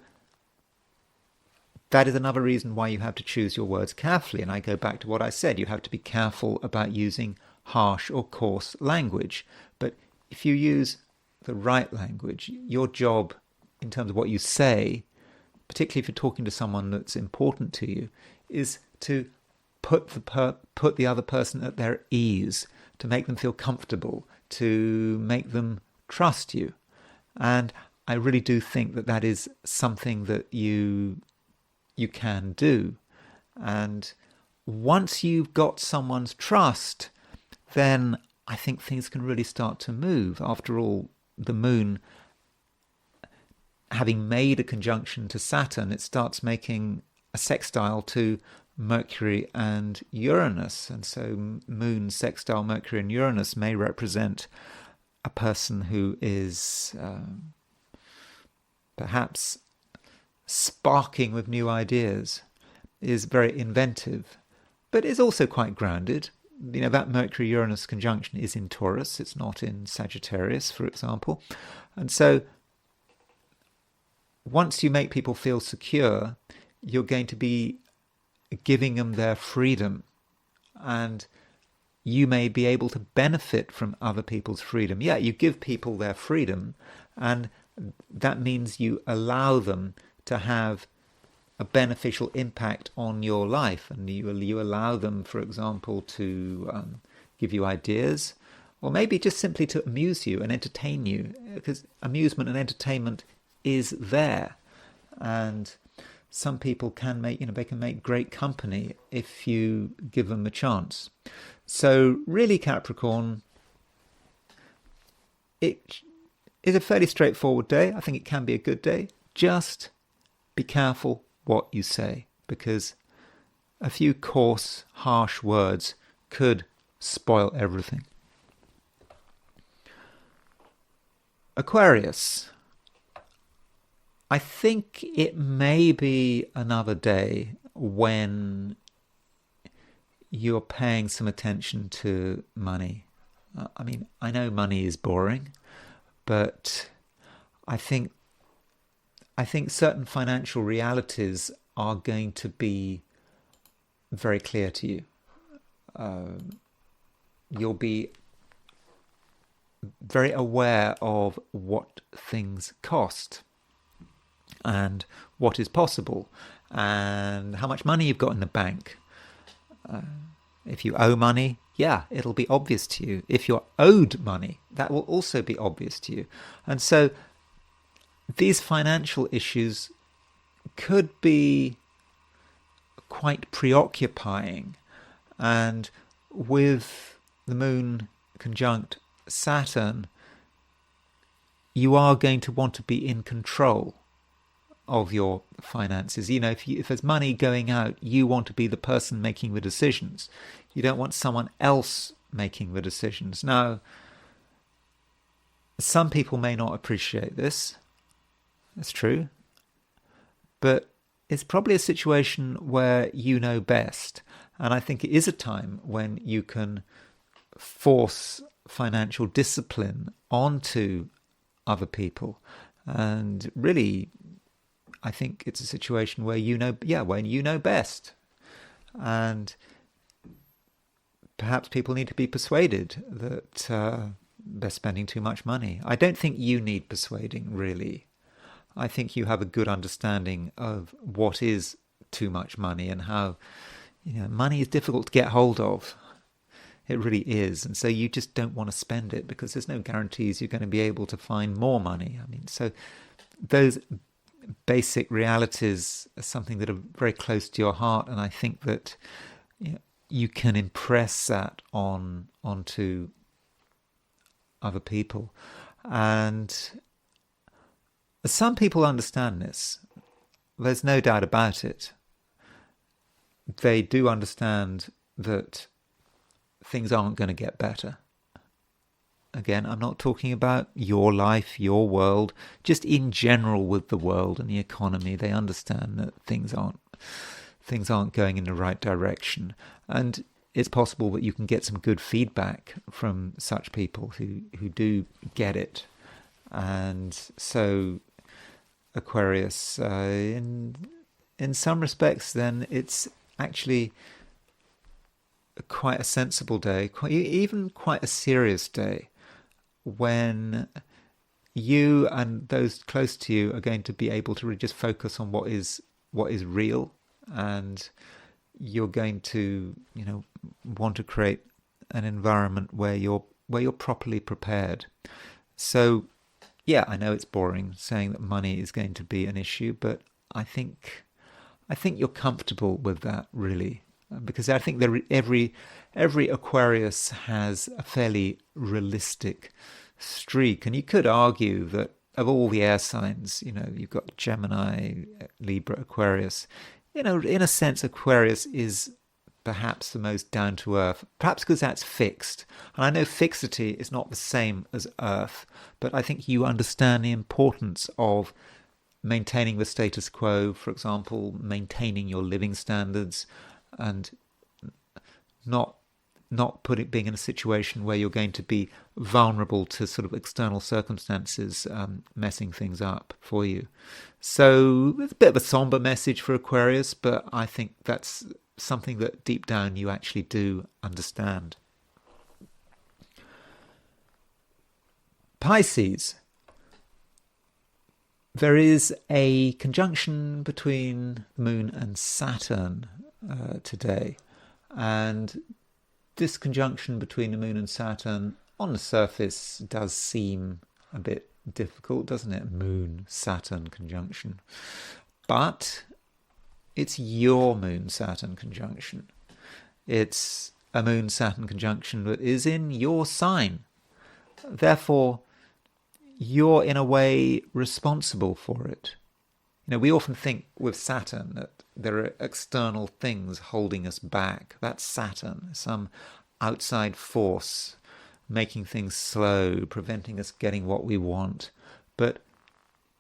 that is another reason why you have to choose your words carefully. And I go back to what I said. You have to be careful about using harsh or coarse language. But if you use the right language, your job in terms of what you say, particularly if you're talking to someone that's important to you, is to put the other person at their ease, to make them feel comfortable, to make them trust you. And I really do think that that is something that you can do. And once you've got someone's trust, then I think things can really start to move. After all, the moon, having made a conjunction to Saturn, it starts making a sextile to Mercury and Uranus. And so moon sextile Mercury and Uranus may represent a person who is perhaps sparking with new ideas, is very inventive, but is also quite grounded. You know, that Mercury-Uranus conjunction is in Taurus, it's not in Sagittarius, for example. And so once you make people feel secure, you're going to be giving them their freedom, and you may be able to benefit from other people's freedom. Yeah, you give people their freedom, and that means you allow them to have a beneficial impact on your life, and you allow them, for example, to give you ideas, or maybe just simply to amuse you and entertain you, because amusement and entertainment is there. And some people can make, they can make great company if you give them a chance. So really, Capricorn, it is a fairly straightforward day. I think it can be a good day. Just be careful what you say, because a few coarse, harsh words could spoil everything. Aquarius, I think it may be another day when you're paying some attention to money. I mean, I know money is boring, but I think certain financial realities are going to be very clear to you. You'll be very aware of what things cost and what is possible and how much money you've got in the bank. If you owe money, yeah, it'll be obvious to you. If you're owed money, that will also be obvious to you. And so these financial issues could be quite preoccupying. And with the moon conjunct Saturn, you are going to want to be in control of your finances. If there's money going out, you want to be the person making the decisions. You don't want someone else making the decisions. Now, some people may not appreciate this. That's true. But it's probably a situation where you know best. And I think it is a time when you can force financial discipline onto other people. And really, I think it's a situation where when you know best. And perhaps people need to be persuaded that they're spending too much money. I don't think you need persuading, really. I think you have a good understanding of what is too much money and how money is difficult to get hold of. It really is. And so you just don't want to spend it because there's no guarantees you're going to be able to find more money. I mean, so those basic realities are something that are very close to your heart. And I think that you can impress that onto other people. And some people understand this. There's no doubt about it. They do understand that things aren't going to get better. Again, I'm not talking about your life, your world, just in general with the world and the economy. They understand that things aren't going in the right direction. And it's possible that you can get some good feedback from such people who do get it. And so Aquarius, in some respects, then it's actually quite a sensible day, even quite a serious day, when you and those close to you are going to be able to just focus on what is real, and you're going to, want to create an environment where you're properly prepared. So, yeah, I know it's boring saying that money is going to be an issue, but I think you're comfortable with that, really, because I think every Aquarius has a fairly realistic streak, and you could argue that of all the air signs, you've got Gemini, Libra, Aquarius. In a sense, Aquarius is perhaps the most down to earth, perhaps because that's fixed. And I know fixity is not the same as earth, but I think you understand the importance of maintaining the status quo, for example, maintaining your living standards, and not being in a situation where you're going to be vulnerable to sort of external circumstances messing things up for you. So it's a bit of a somber message for Aquarius, but I think that's something that deep down you actually do understand. Pisces. There is a conjunction between the Moon and Saturn today, and this conjunction between the Moon and Saturn on the surface does seem a bit difficult, doesn't it? Moon-Saturn conjunction. But it's your Moon-Saturn conjunction. It's a Moon-Saturn conjunction that is in your sign. Therefore, you're in a way responsible for it. We often think with Saturn that there are external things holding us back. That's Saturn, some outside force making things slow, preventing us getting what we want. But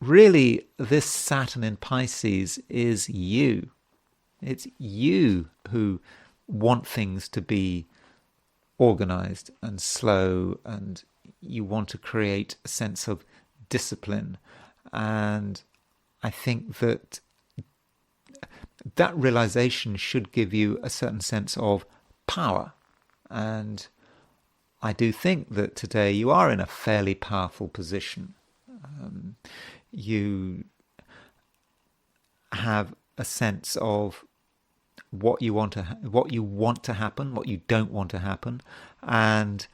really, this Saturn in Pisces is you. It's you who want things to be organized and slow, and you want to create a sense of discipline. And I think that realization should give you a certain sense of power. And I do think that today you are in a fairly powerful position. You have a sense of what you want to happen, what you don't want to happen. And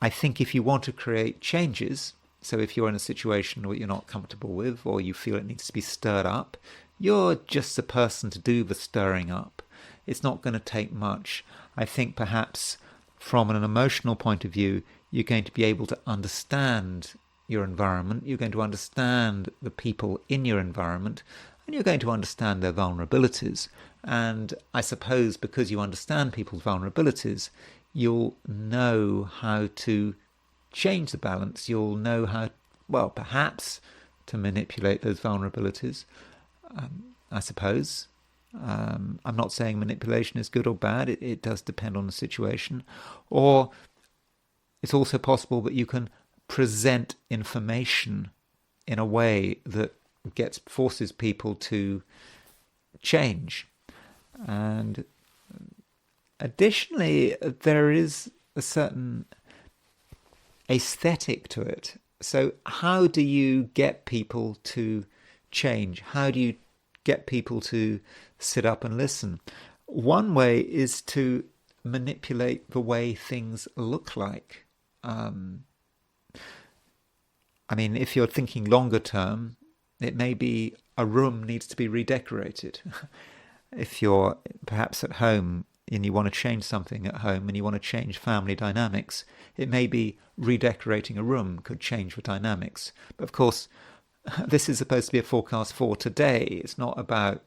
I think if you want to create changes, so if you're in a situation that you're not comfortable with, or you feel it needs to be stirred up, you're just the person to do the stirring up. It's not going to take much. I think perhaps from an emotional point of view, you're going to be able to understand your environment, you're going to understand the people in your environment, and you're going to understand their vulnerabilities. And I suppose because you understand people's vulnerabilities, you'll know how to change the balance. You'll know how, perhaps to manipulate those vulnerabilities, I suppose. I'm not saying manipulation is good or bad. It does depend on the situation. Or it's also possible that you can present information in a way that forces people to change. And additionally, there is a certain aesthetic to it. So how do you get people to change? How do you get people to sit up and listen? One way is to manipulate the way things look like. If you're thinking longer term, it may be a room needs to be redecorated. If you're perhaps at home and you want to change something at home and you want to change family dynamics, it may be redecorating a room could change the dynamics. But of course, this is supposed to be a forecast for today. It's not about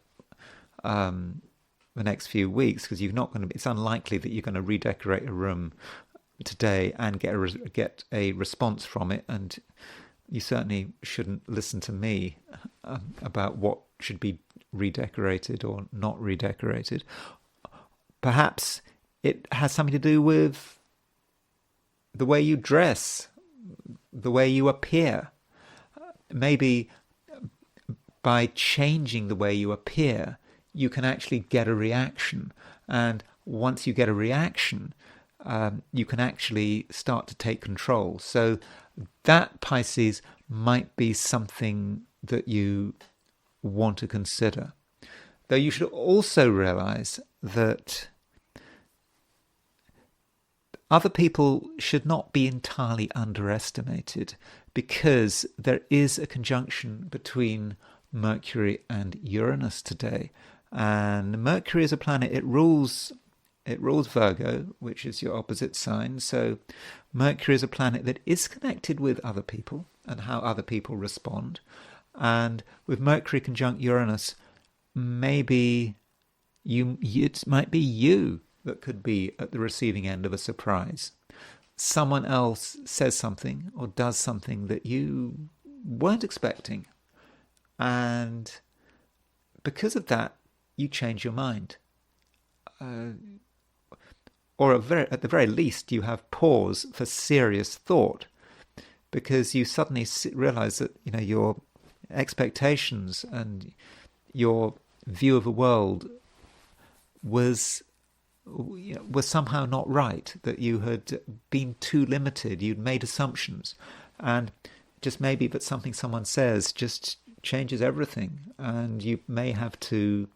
the next few weeks, because it's unlikely that you're going to redecorate a room today and get a response from it. And you certainly shouldn't listen to me about what should be redecorated or not redecorated. Perhaps it has something to do with the way you dress, the way you appear. Maybe by changing the way you appear, you can actually get a reaction. And once you get a reaction, you can actually start to take control. So that, Pisces, might be something that you want to consider. Though you should also realize that other people should not be entirely underestimated, because there is a conjunction between Mercury and Uranus today. And Mercury is a planet, it rules Virgo, which is your opposite sign. So Mercury is a planet that is connected with other people and how other people respond. And with Mercury conjunct Uranus, maybe it might be you that could be at the receiving end of a surprise. Someone else says something or does something that you weren't expecting. And because of that, you change your mind. Or at the very least, you have pause for serious thought, because you suddenly realize that your expectations and your view of the world was somehow not right, that you had been too limited, you'd made assumptions, and just maybe that something someone says just changes everything, and you may have to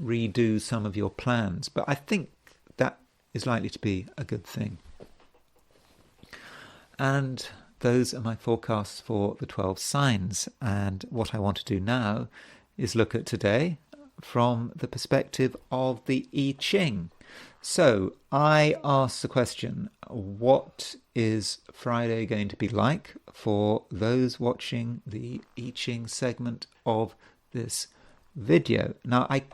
redo some of your plans. But I think that is likely to be a good thing. And those are my forecasts for the 12 signs. And what I want to do now is look at today from the perspective of the I Ching. So I asked the question, what is Friday going to be like for those watching the I Ching segment of this video? Now, I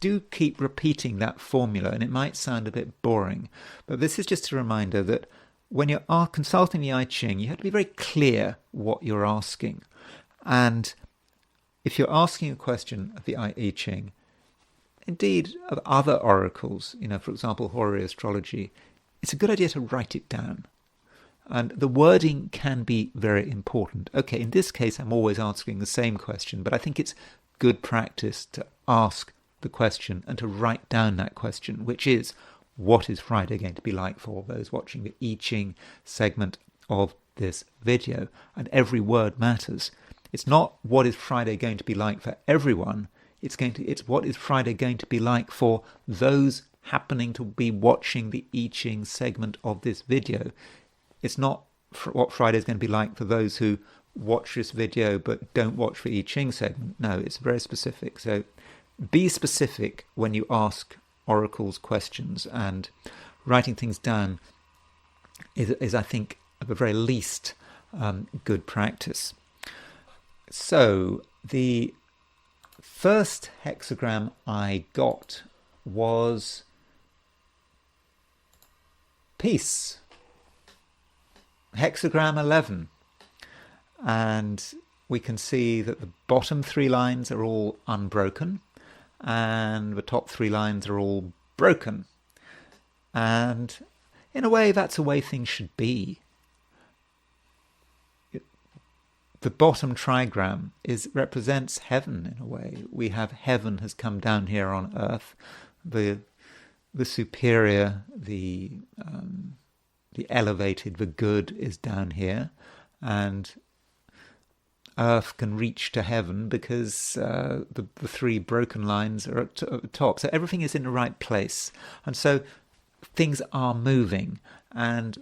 do keep repeating that formula, and it might sound a bit boring, but this is just a reminder that when you are consulting the I Ching, you have to be very clear what you're asking. And if you're asking a question of the I Ching, indeed of other oracles, for example, Astrology, it's a good idea to write it down. And the wording can be very important. Okay, in this case, I'm always asking the same question, but I think it's good practice to ask the question and to write down that question, which is, what is Friday going to be like for those watching the I Ching segment of this video? And every word matters. It's not what is Friday going to be like for everyone. It's what is Friday going to be like for those happening to be watching the I Ching segment of this video. It's not what Friday is going to be like for those who watch this video but don't watch the I Ching segment. No, it's very specific. So be specific when you ask oracles questions, and writing things down is I think, at the very least, good practice. So the first hexagram I got was peace, hexagram 11, and we can see that the bottom 3 lines are all unbroken and the top 3 lines are all broken. And in a way, that's the way things should be. The bottom trigram represents heaven in a way. We have heaven has come down here on earth. The superior, the elevated, the good is down here, and earth can reach to heaven because the 3 broken lines are at the top. So everything is in the right place. And so things are moving. And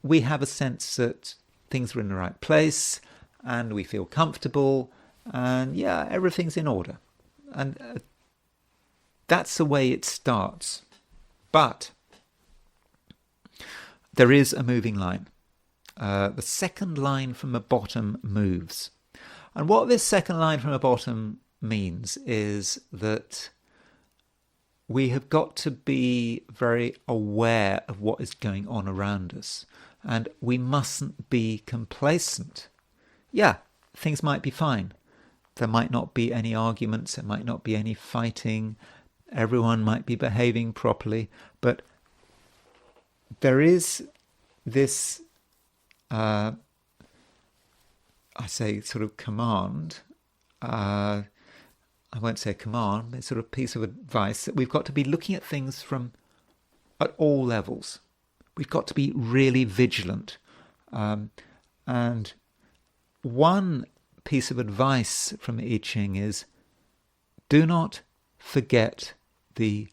we have a sense that things are in the right place, and we feel comfortable, and everything's in order. And that's the way it starts. But there is a moving line. The second line from the bottom moves. And what this second line from the bottom means is that we have got to be very aware of what is going on around us. And we mustn't be complacent. Things might be fine. There might not be any arguments. There might not be any fighting. Everyone might be behaving properly. But there is this I say sort of command I won't say command, but sort of piece of advice, that we've got to be looking at things at all levels. We've got to be really vigilant. And one piece of advice from I Ching is, do not forget the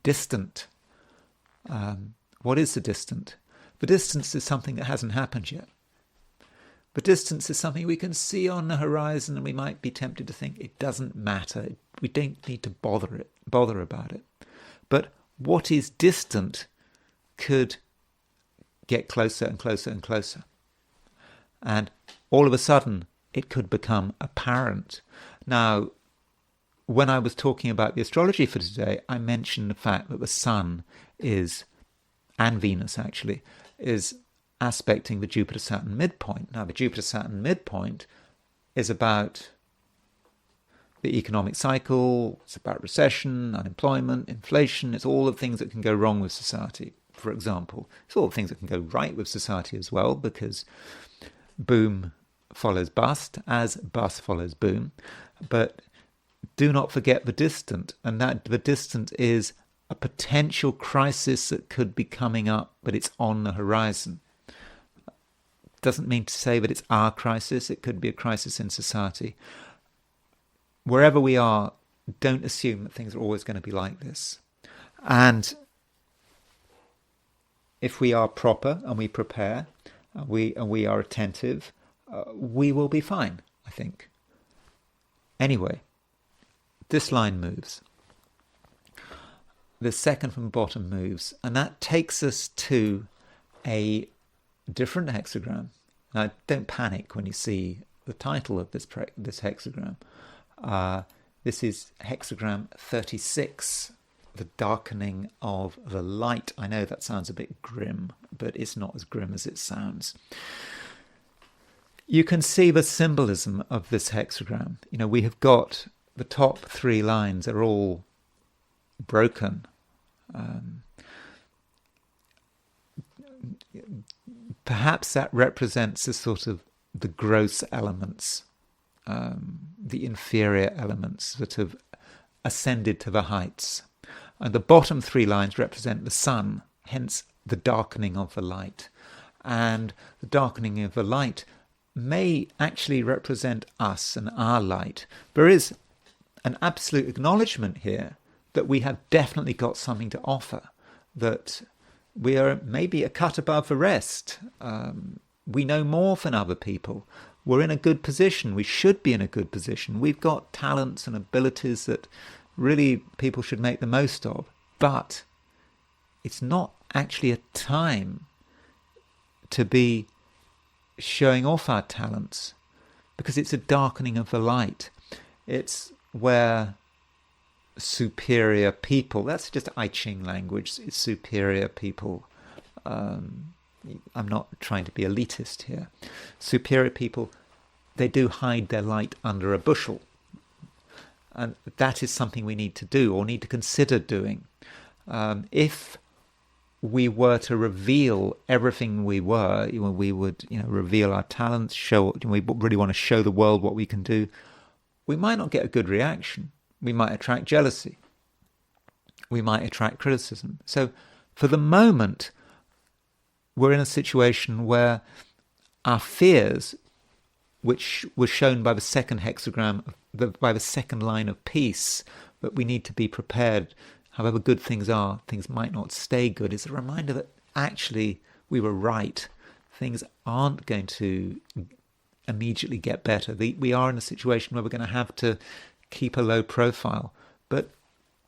distant. What is the distant? The distance is something that hasn't happened yet. The distance is something we can see on the horizon, and we might be tempted to think it doesn't matter. We don't need to bother about it. But what is distant could get closer and closer and closer. And all of a sudden, it could become apparent. Now, when I was talking about the astrology for today, I mentioned the fact that the Sun and Venus actually, is aspecting the Jupiter-Saturn midpoint. Now, the Jupiter-Saturn midpoint is about the economic cycle, it's about recession, unemployment, inflation, it's all the things that can go wrong with society, for example. It's all the things that can go right with society as well, because boom follows bust, as bust follows boom. But do not forget the distant, and that the distant is a potential crisis that could be coming up, but it's on the horizon. Doesn't mean to say that it's our crisis. It could be a crisis in society. Wherever we are, don't assume that things are always going to be like this. And if we are proper and we prepare, and we are attentive, we will be fine, I think. Anyway, this line moves. The second from the bottom moves, and that takes us to a different hexagram. Now, don't panic when you see the title of this hexagram. This is hexagram 36, the darkening of the light. I know that sounds a bit grim, but it's not as grim as it sounds. You can see the symbolism of this hexagram. You know, we have got the top three lines are all broken. Perhaps that represents a sort of the gross elements, the inferior elements that have ascended to the heights. And the bottom three lines represent the sun, hence the darkening of the light. And the darkening of the light may actually represent us and our light. There is an absolute acknowledgement here that we have definitely got something to offer, that we are maybe a cut above the rest. We know more than other people. We're in a good position. We should be in a good position. We've got talents and abilities that really people should make the most of. But it's not actually a time to be showing off our talents, because it's a darkening of the light. It's where superior people, that's just I Ching language, it's superior people. I'm not trying to be elitist here. Superior people, they do hide their light under a bushel. And that is something we need to do, or need to consider doing. If we were to reveal everything we were, we would reveal our talents, we really want to show the world what we can do, we might not get a good reaction. We might attract jealousy. We might attract criticism. So for the moment, we're in a situation where our fears, which was shown by the second hexagram, by the second line of peace, that we need to be prepared. However good things are, things might not stay good. It's a reminder that actually we were right. Things aren't going to immediately get better. We are in a situation where we're going to have to keep a low profile, but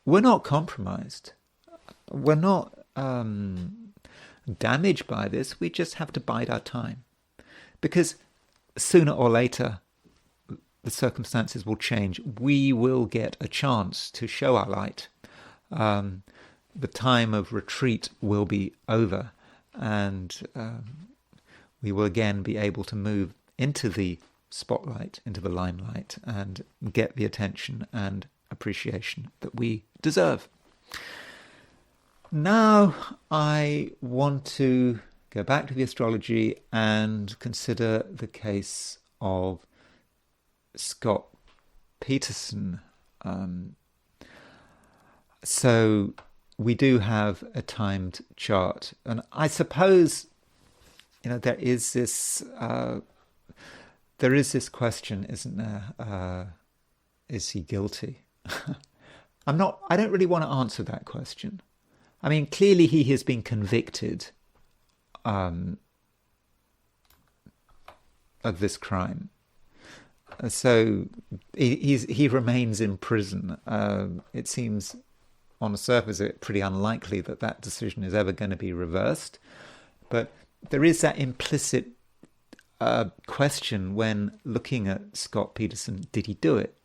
we're not compromised. We're not damaged by this. We just have to bide our time, because sooner or later the circumstances will change. We will get a chance to show our light. The time of retreat will be over, and we will again be able to move into the spotlight, into the limelight, and get the attention and appreciation that we deserve. Now I want to go back to the astrology and consider the case of Scott Peterson. So we do have a timed chart, and I suppose there is this question, isn't there? Is he guilty? I don't really want to answer that question. I mean, clearly he has been convicted of this crime. So he remains in prison. It seems on the surface pretty unlikely that decision is ever going to be reversed. But there is that implicit question when looking at Scott Peterson, did he do it?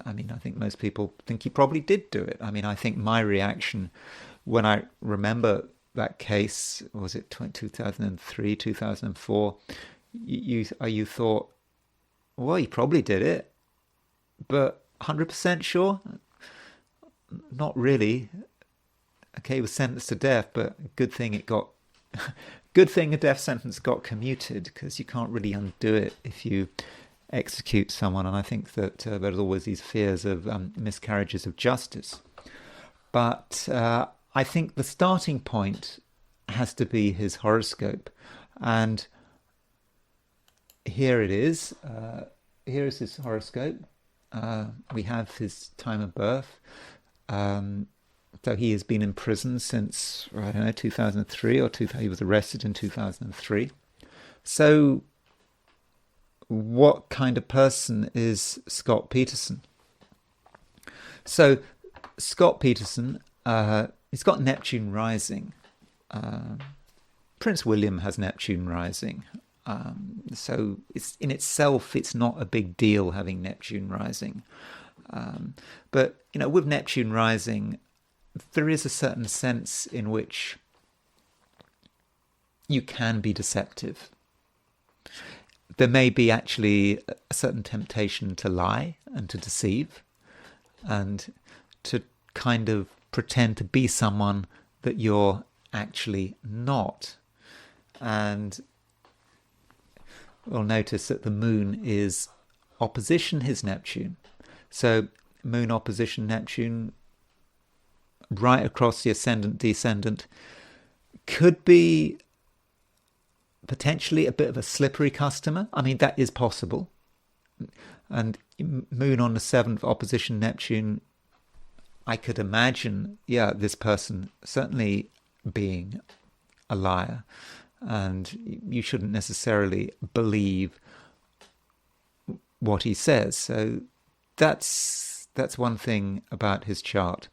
I mean, I think most people think he probably did do it. I mean, I think my reaction when I remember that case, was it 2003, 2004, you thought, well, he probably did it, but 100% sure? Not really. Okay, he was sentenced to death, but good thing a death sentence got commuted, because you can't really undo it if you execute someone. And I think that there's always these fears of miscarriages of justice. But I think the starting point has to be his horoscope. And here it is. Here is his horoscope. We have his time of birth. So he has been in prison since, 2003, or he was arrested in 2003. So what kind of person is Scott Peterson? So Scott Peterson, he's got Neptune rising. Prince William has Neptune rising. So in itself, it's not a big deal having Neptune rising. But, with Neptune rising, there is a certain sense in which you can be deceptive. There may be actually a certain temptation to lie and to deceive and to kind of pretend to be someone that you're actually not. And we'll notice that the moon is opposition his Neptune. So moon opposition Neptune right across the ascendant descendant could be potentially a bit of a slippery customer. I mean, that is possible. And moon on the 7th opposition Neptune, I could imagine, this person certainly being a liar. And you shouldn't necessarily believe what he says. So that's one thing about his chart.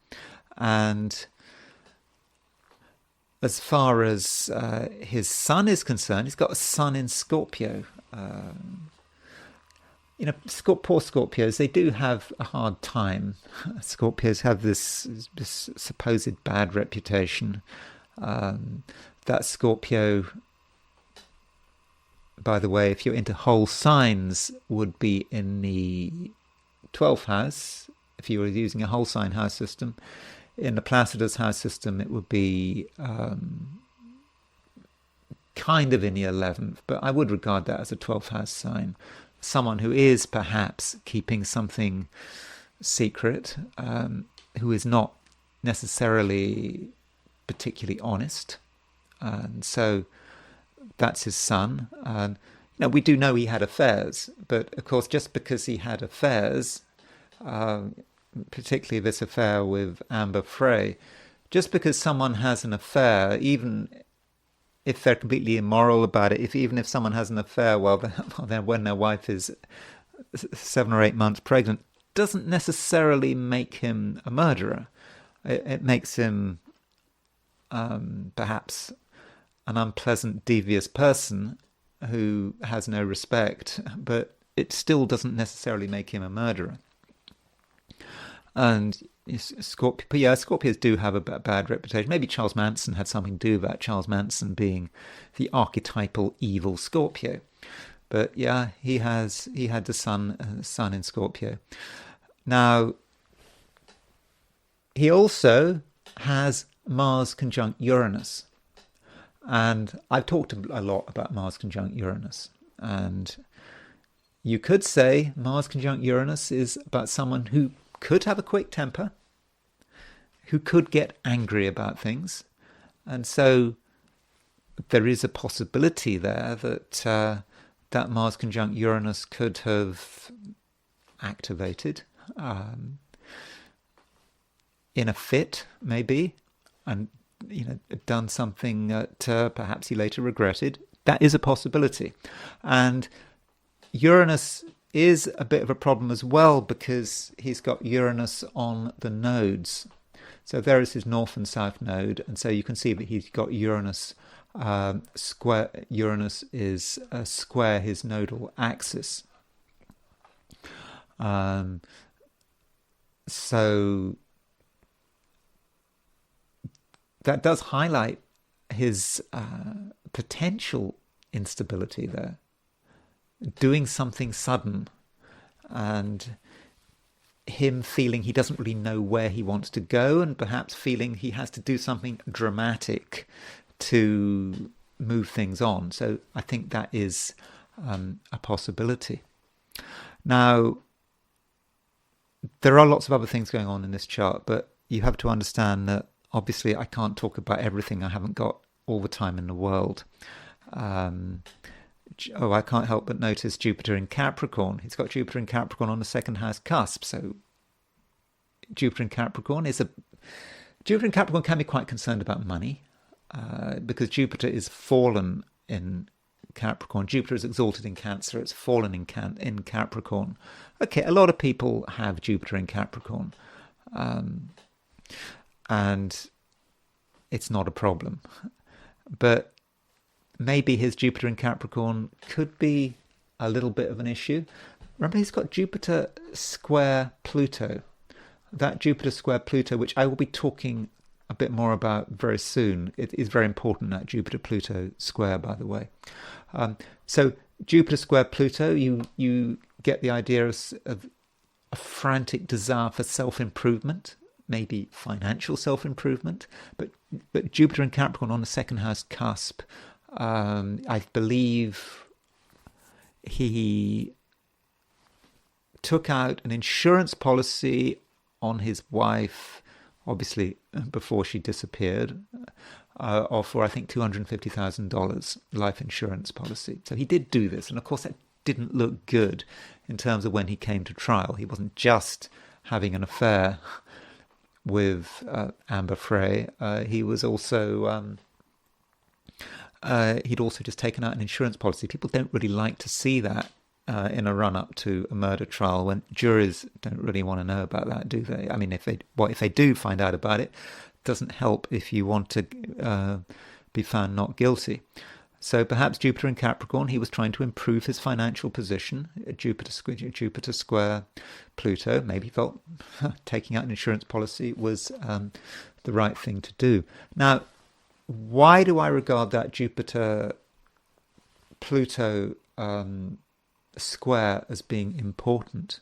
And as far as his sun is concerned, he's got a sun in Scorpio. Poor Scorpios, they do have a hard time. Scorpios have this supposed bad reputation. That Scorpio, by the way, if you're into whole signs, would be in the 12th house, if you were using a whole sign house system. In the Placidus house system, it would be kind of in the 11th, but I would regard that as a 12th house sign. Someone who is perhaps keeping something secret, who is not necessarily particularly honest. And so that's his sun. And we do know he had affairs, but of course, just because he had affairs, particularly this affair with Amber Frey, just because someone has an affair, even if they're completely immoral about it, even if someone has an affair then when their wife is 7 or 8 months pregnant, doesn't necessarily make him a murderer. It makes him perhaps an unpleasant, devious person who has no respect, but it still doesn't necessarily make him a murderer. And Scorpios do have a bad reputation. Maybe Charles Manson had something to do with that, Charles Manson being the archetypal evil Scorpio. But he had the sun in Scorpio. Now, he also has Mars conjunct Uranus. And I've talked a lot about Mars conjunct Uranus. And you could say Mars conjunct Uranus is about someone who could have a quick temper, who could get angry about things. And so there is a possibility there that that Mars conjunct Uranus could have activated in a fit, maybe, and done something that perhaps he later regretted. That is a possibility. And Uranus is a bit of a problem as well, because he's got Uranus on the nodes. So there is his north and south node, and so you can see that he's got Uranus square. Uranus is square his nodal axis. So that does highlight his potential instability there, doing something sudden, and him feeling he doesn't really know where he wants to go, and perhaps feeling he has to do something dramatic to move things on. So I think that is a possibility. Now, there are lots of other things going on in this chart, but you have to understand that obviously I can't talk about everything. I haven't got all the time in the world. I can't help but notice Jupiter in Capricorn. He's got Jupiter in Capricorn on the second house cusp. So Jupiter in Capricorn can be quite concerned about money, because Jupiter is fallen in Capricorn. Jupiter is exalted in Cancer. It's fallen in Capricorn. Okay, a lot of people have Jupiter in Capricorn, and it's not a problem. But maybe his Jupiter in Capricorn could be a little bit of an issue. Remember, he's got Jupiter square Pluto. That Jupiter square Pluto, which I will be talking a bit more about very soon. It is very important, that Jupiter-Pluto square, by the way. So Jupiter square Pluto, you get the idea of a frantic desire for self-improvement, maybe financial self-improvement, but Jupiter in Capricorn on the second house cusp, I believe he took out an insurance policy on his wife, obviously before she disappeared, for I think $250,000 life insurance policy. So he did do this, and of course that didn't look good in terms of when he came to trial. He wasn't just having an affair with Amber Frey. He was also he'd also just taken out an insurance policy. People don't really like to see that in a run-up to a murder trial, when juries don't really want to know about that, do they? I mean, if they do find out about it, it doesn't help if you want to be found not guilty. So perhaps Jupiter in Capricorn, he was trying to improve his financial position. Jupiter square Pluto, maybe felt taking out an insurance policy was the right thing to do. Now, why do I regard that Jupiter-Pluto square as being important?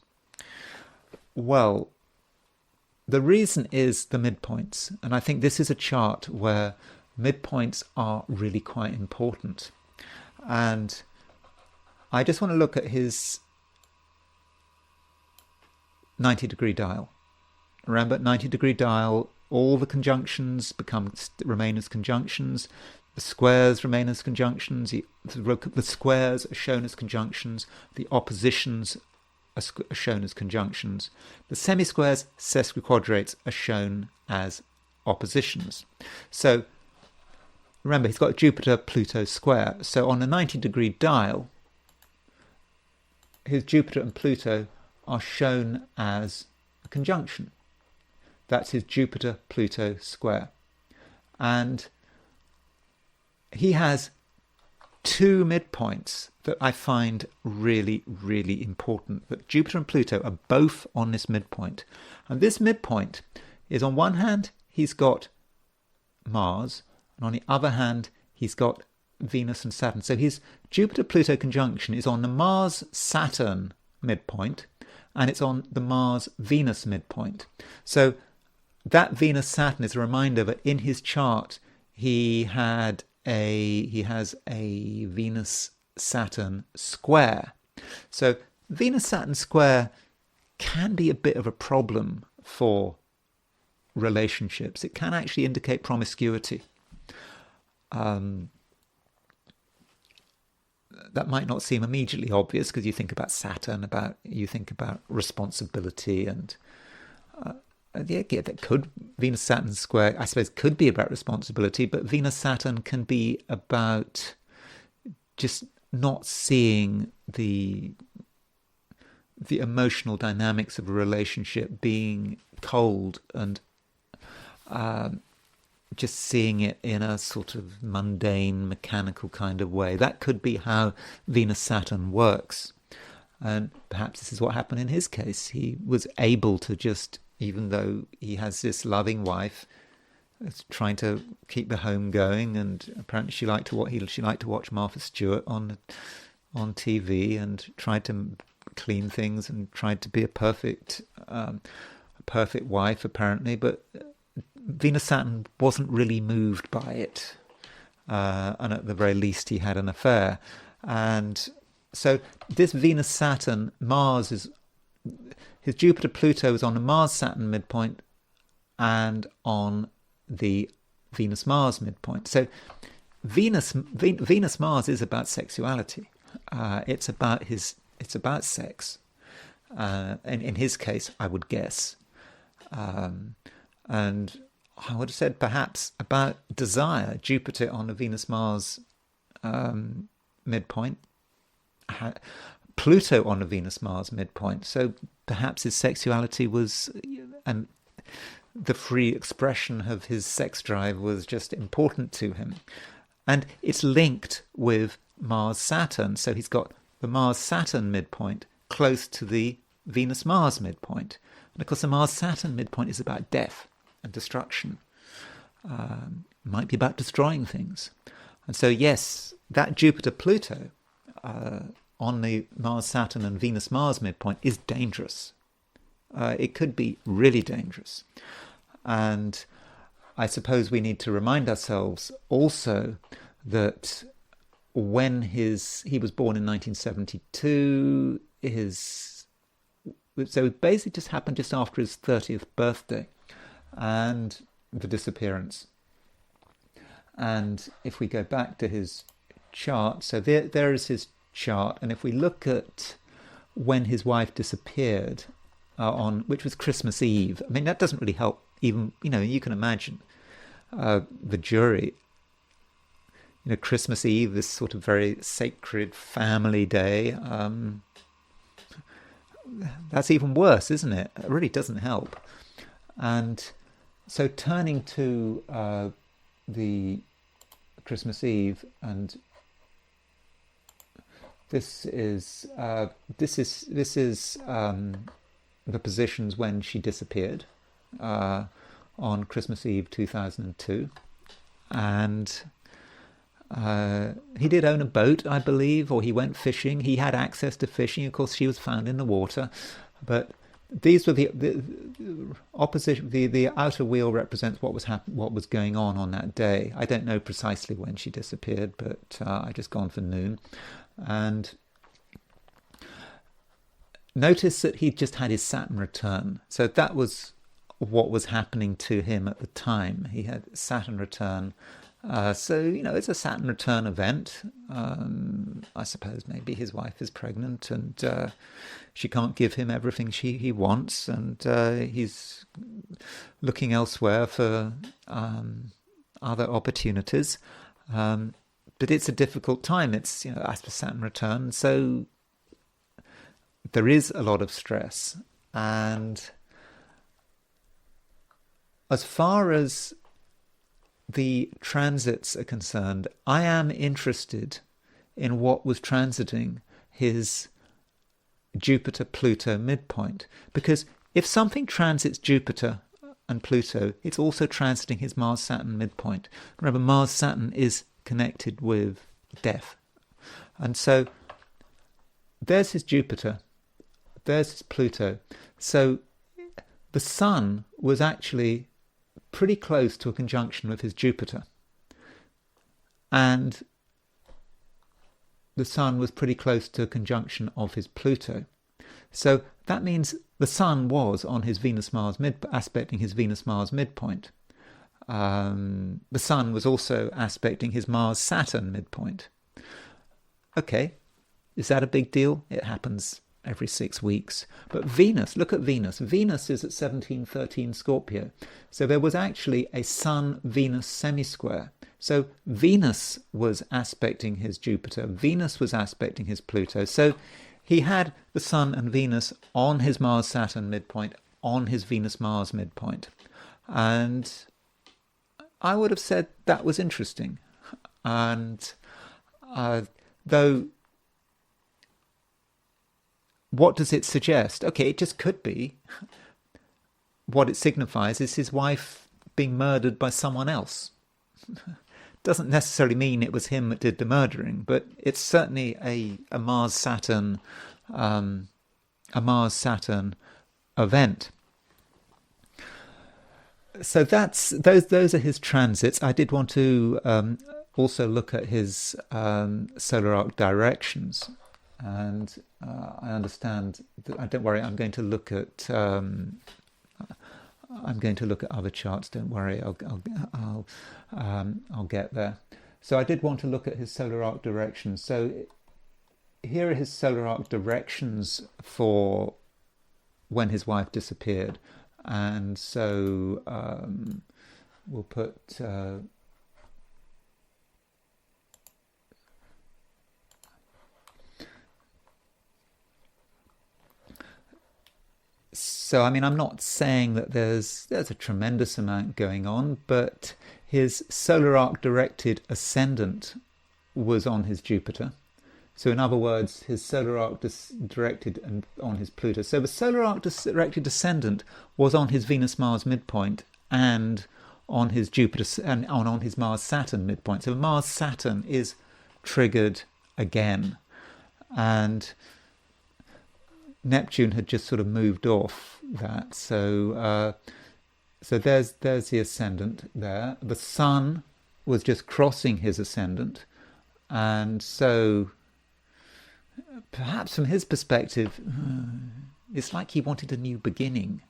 Well, the reason is the midpoints. And I think this is a chart where midpoints are really quite important. And I just want to look at his 90-degree dial. Remember, 90-degree dial, all the conjunctions remain as conjunctions. The squares remain as conjunctions. The squares are shown as conjunctions. The oppositions are shown as conjunctions. The semi-squares, sesquiquadrates, are shown as oppositions. So remember, he's got Jupiter-Pluto square. So on a 90-degree dial, his Jupiter and Pluto are shown as a conjunction. That's his Jupiter-Pluto square. And he has two midpoints that I find really, really important. That Jupiter and Pluto are both on this midpoint. And this midpoint is, on one hand, he's got Mars, and on the other hand, he's got Venus and Saturn. So his Jupiter-Pluto conjunction is on the Mars-Saturn midpoint, and it's on the Mars-Venus midpoint. So that Venus-Saturn is a reminder that in his chart he has a Venus-Saturn square. So Venus-Saturn square can be a bit of a problem for relationships. It can actually indicate promiscuity. That might not seem immediately obvious because you think about Saturn, you think about responsibility, and that could, Venus-Saturn square, I suppose, could be about responsibility, but Venus-Saturn can be about just not seeing the emotional dynamics of a relationship, being cold and just seeing it in a sort of mundane, mechanical kind of way. That could be how Venus-Saturn works. And perhaps this is what happened in his case. He was able to just, even though he has this loving wife, trying to keep the home going, and apparently she liked to watch Martha Stewart on TV, and tried to clean things and tried to be a perfect wife, apparently, but Venus-Saturn wasn't really moved by it, and at the very least he had an affair. And so this Venus-Saturn, his Jupiter-Pluto is on the Mars-Saturn midpoint and on the Venus-Mars midpoint. So Venus-Mars is about sexuality. It's about sex. In his case, I would guess. And I would have said perhaps about desire. Jupiter on the Venus-Mars midpoint, Pluto on the Venus-Mars midpoint. So perhaps his sexuality was, and the free expression of his sex drive was just important to him. And it's linked with Mars-Saturn. So he's got the Mars-Saturn midpoint close to the Venus-Mars midpoint. And of course the Mars-Saturn midpoint is about death and destruction. Might be about destroying things. And so yes, that Jupiter-Pluto on the Mars-Saturn and Venus-Mars midpoint is dangerous. It could be really dangerous. And I suppose we need to remind ourselves also that when he was born in 1972, so it basically just happened just after his 30th birthday, and the disappearance. And if we go back to his chart, so there is his chart, and if we look at when his wife disappeared, which was Christmas Eve, I mean, that doesn't really help. Even, you can imagine the jury, Christmas Eve, this sort of very sacred family day, that's even worse, isn't it? It really doesn't help. And so turning to the Christmas Eve, and this is the positions when she disappeared on Christmas Eve 2002, and he did own a boat, I believe, or he went fishing. He had access to fishing. Of course, she was found in the water, but these were the opposition. The outer wheel represents what was going on that day. I don't know precisely when she disappeared, but I just gone for noon, and notice that he'd just had his Saturn return. So that was what was happening to him at the time. He had Saturn return. So, it's a Saturn return event. I suppose maybe his wife is pregnant and she can't give him everything he wants, and he's looking elsewhere for other opportunities. But it's a difficult time. It's, as for Saturn return, so there is a lot of stress. And as far as the transits are concerned, I am interested in what was transiting his Jupiter-Pluto midpoint, because if something transits Jupiter and Pluto, it's also transiting his Mars-Saturn midpoint. Remember, Mars-Saturn is connected with death. And so there's his Jupiter, there's his Pluto. So the Sun was actually pretty close to a conjunction with his Jupiter, and the Sun was pretty close to a conjunction of his Pluto. So that means the Sun was on his Venus-Mars aspecting his Venus-Mars midpoint. The Sun was also aspecting his Mars-Saturn midpoint. Okay, is that a big deal? It happens every 6 weeks. But Venus, look at Venus. Venus is at 1713 Scorpio. So there was actually a Sun-Venus semi-square. So Venus was aspecting his Jupiter. Venus was aspecting his Pluto. So he had the Sun and Venus on his Mars-Saturn midpoint, on his Venus-Mars midpoint. And I would have said that was interesting. And though, what does it suggest? Okay, it just could be. What it signifies is his wife being murdered by someone else. Doesn't necessarily mean it was him that did the murdering, but it's certainly a Mars-Saturn event. So those are his transits. I did want to also look at his solar arc directions, and I understand that. Don't worry, I'm going to look at other charts. Don't worry, I'll get there. So I did want to look at his solar arc directions. So here are his solar arc directions for when his wife disappeared. And so we'll put so I mean, I'm not saying that there's a tremendous amount going on, but his solar arc directed ascendant was on his Jupiter. So in other words, his solar arc directed on his Pluto. So the solar arc directed ascendant was on his Venus-Mars midpoint and on his Jupiter and on his Mars-Saturn midpoint. So Mars-Saturn is triggered again, and Neptune had just sort of moved off that. So there's the ascendant there. The Sun was just crossing his ascendant, and so perhaps from his perspective, it's like he wanted a new beginning.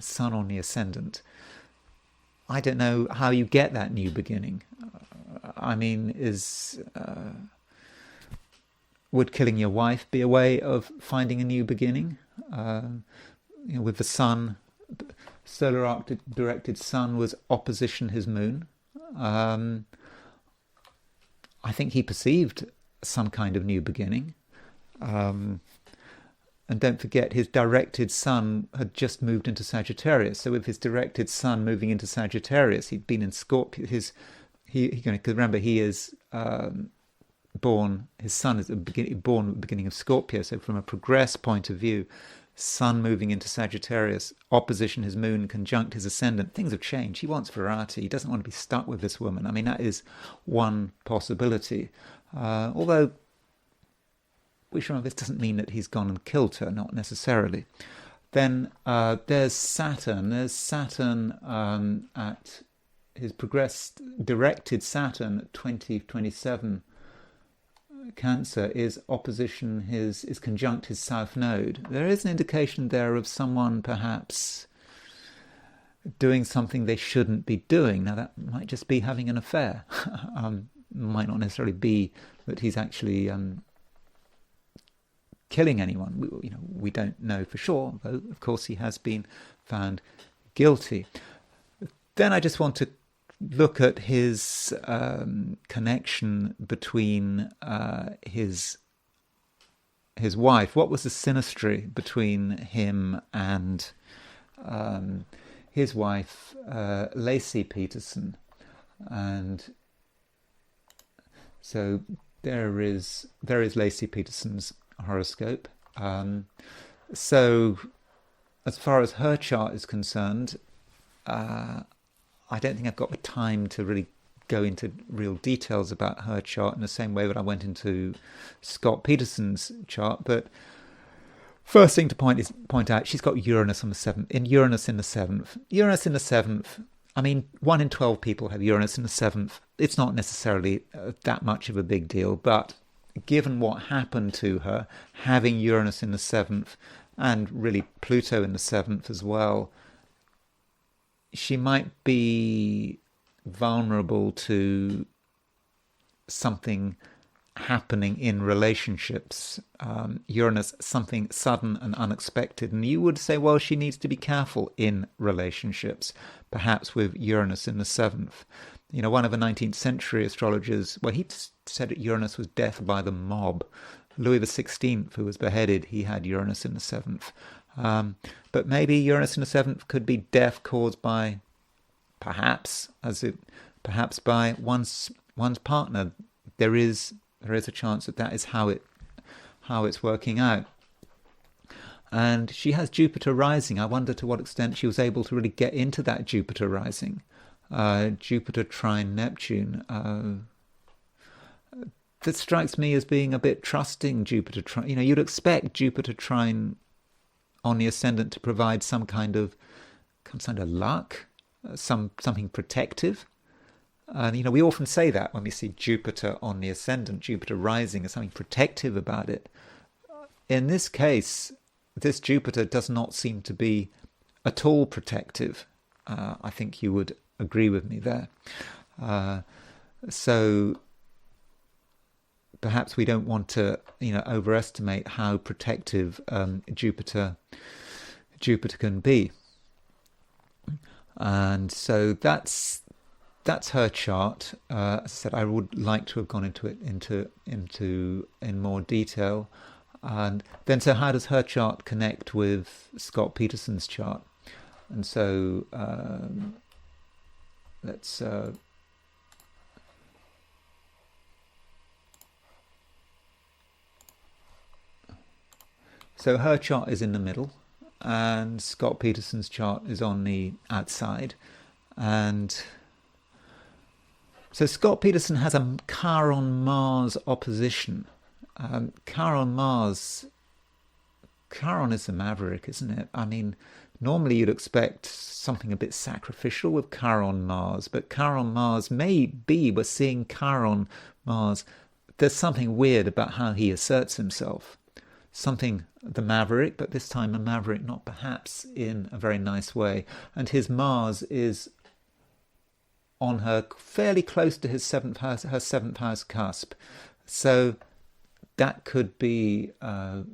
Sun on the ascendant. I don't know how you get that new beginning. I mean, would killing your wife be a way of finding a new beginning? With the Sun, solar arc directed Sun was opposition his Moon. I think he perceived some kind of new beginning. And don't forget, his directed Sun had just moved into Sagittarius. So with his directed Sun moving into Sagittarius, he'd been in Scorpio. Remember, he is born. His Sun is born at the beginning of Scorpio. So from a progress point of view, Sun moving into Sagittarius, opposition his Moon, conjunct his ascendant. Things have changed. He wants variety. He doesn't want to be stuck with this woman. I mean, that is one possibility. Although, which one of this doesn't mean that he's gone and killed her, not necessarily. Then there's Saturn. There's Saturn at his progressed directed Saturn at 2027 Cancer is opposition is conjunct his South Node. There is an indication there of someone perhaps doing something they shouldn't be doing. Now that might just be having an affair. Might not necessarily be that he's actually killing anyone. We don't know for sure, though of course he has been found guilty. Then I just want to look at his connection between his wife. What was the synastry between him and his wife, Laci Peterson? And so there is Laci Peterson's horoscope. So as far as her chart is concerned, I don't think I've got the time to really go into real details about her chart in the same way that I went into Scott Peterson's chart. But first thing to point out, she's got Uranus on the 7th, Uranus in the 7th. Uranus in the 7th, I mean, 1 in 12 people have Uranus in the 7th. It's not necessarily that much of a big deal, but given what happened to her, having Uranus in the 7th and really Pluto in the 7th as well, she might be vulnerable to something happening in relationships. Uranus, something sudden and unexpected. And you would say, well, she needs to be careful in relationships, perhaps with Uranus in the 7th. You know, one of the 19th century astrologers, well, he said that Uranus was death by the mob. Louis XVI, who was beheaded, he had Uranus in the 7th. But maybe Uranus in the 7th could be death caused by, perhaps by one's partner. There is a chance that is how it's working out. And she has Jupiter rising. I wonder to what extent she was able to really get into that Jupiter rising. Jupiter trine Neptune. That strikes me as being a bit trusting. Jupiter trine. You know, you'd expect Jupiter trine on the ascendant to provide some kind of luck, something protective. And, you know, we often say that when we see Jupiter on the ascendant, Jupiter rising, there's something protective about it. In this case, this Jupiter does not seem to be at all protective. I think you would agree with me there. So perhaps we don't want to, you know, overestimate how protective Jupiter can be. And so that's her chart. As I said, I would like to have gone into it in more detail. And then, so how does her chart connect with Scott Peterson's chart? And so let's so her chart is in the middle, and Scott Peterson's chart is on the outside, and so Scott Peterson has a Chiron-Mars opposition. Chiron-Mars, Chiron is the maverick, isn't it? I mean, normally you'd expect something a bit sacrificial with Chiron-Mars, but Chiron-Mars may be, we're seeing Chiron-Mars, there's something weird about how he asserts himself. Something, the maverick, but this time a maverick not perhaps in a very nice way. And his Mars is on her fairly close to his 7th house, her 7th house cusp. So that could be a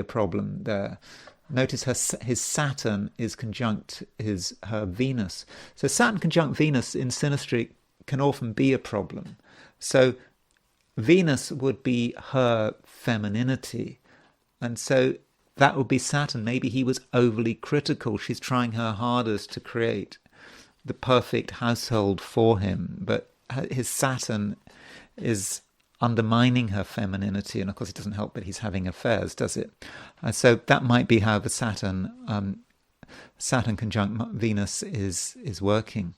problem there. Notice his Saturn is conjunct her Venus. So Saturn conjunct Venus in Synastry can often be a problem. So Venus would be her femininity, and so that would be Saturn. Maybe he was overly critical. She's trying her hardest to create the perfect household for him, but his Saturn is undermining her femininity, and of course it doesn't help that he's having affairs, does it? So that might be how the Saturn conjunct Venus is working,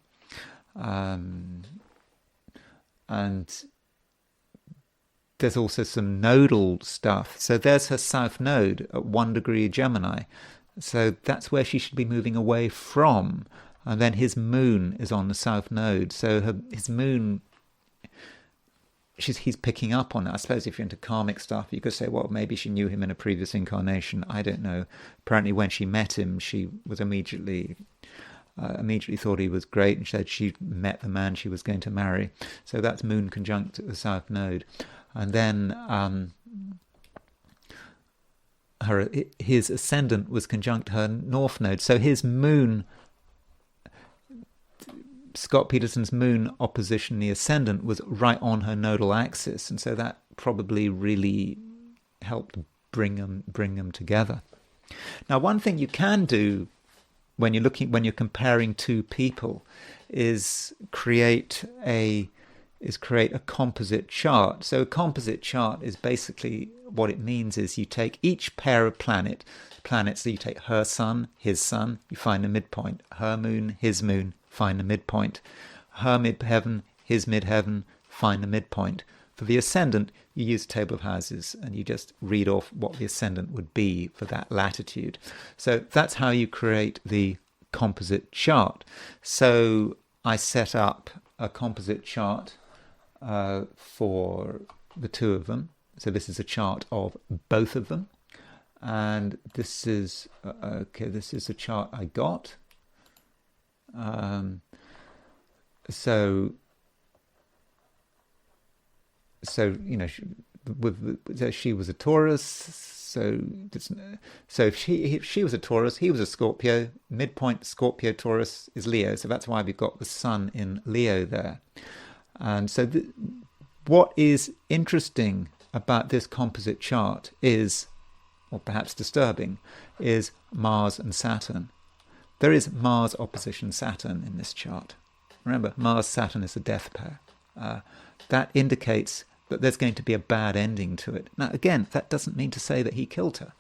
and there's also some nodal stuff. So there's her south node at 1 degree Gemini, so that's where she should be moving away from. And then his moon is on the south node, so his moon, he's picking up on it. I suppose if you're into karmic stuff, you could say, well, maybe she knew him in a previous incarnation. I don't know. Apparently when she met him, she was immediately thought he was great, and said she met the man she was going to marry. So that's moon conjunct at the south node. And then his ascendant was conjunct her north node. So his moon, Scott Peterson's moon opposition the ascendant, was right on her nodal axis, and so that probably really helped bring them together. Now, one thing you can do when you're comparing two people is create a composite chart. So a composite chart is basically, what it means is you take each pair of planets, so you take her sun, his sun, you find the midpoint, her moon, his moon, find the midpoint, her midheaven, his midheaven, find the midpoint. For the ascendant, you use a table of houses and you just read off what the ascendant would be for that latitude. So that's how you create the composite chart. So I set up a composite chart for the two of them. So this is a chart of both of them. and this is okay. This is a chart I got. So you know, she was a Taurus. So if she was a Taurus, he was a Scorpio. Midpoint Scorpio Taurus is Leo. So that's why we've got the Sun in Leo there. And so what is interesting about this composite chart is, or perhaps disturbing, is Mars and Saturn. There is Mars opposition Saturn in this chart. Remember, Mars-Saturn is a death pair. That indicates that there's going to be a bad ending to it. Now, again, that doesn't mean to say that he killed her.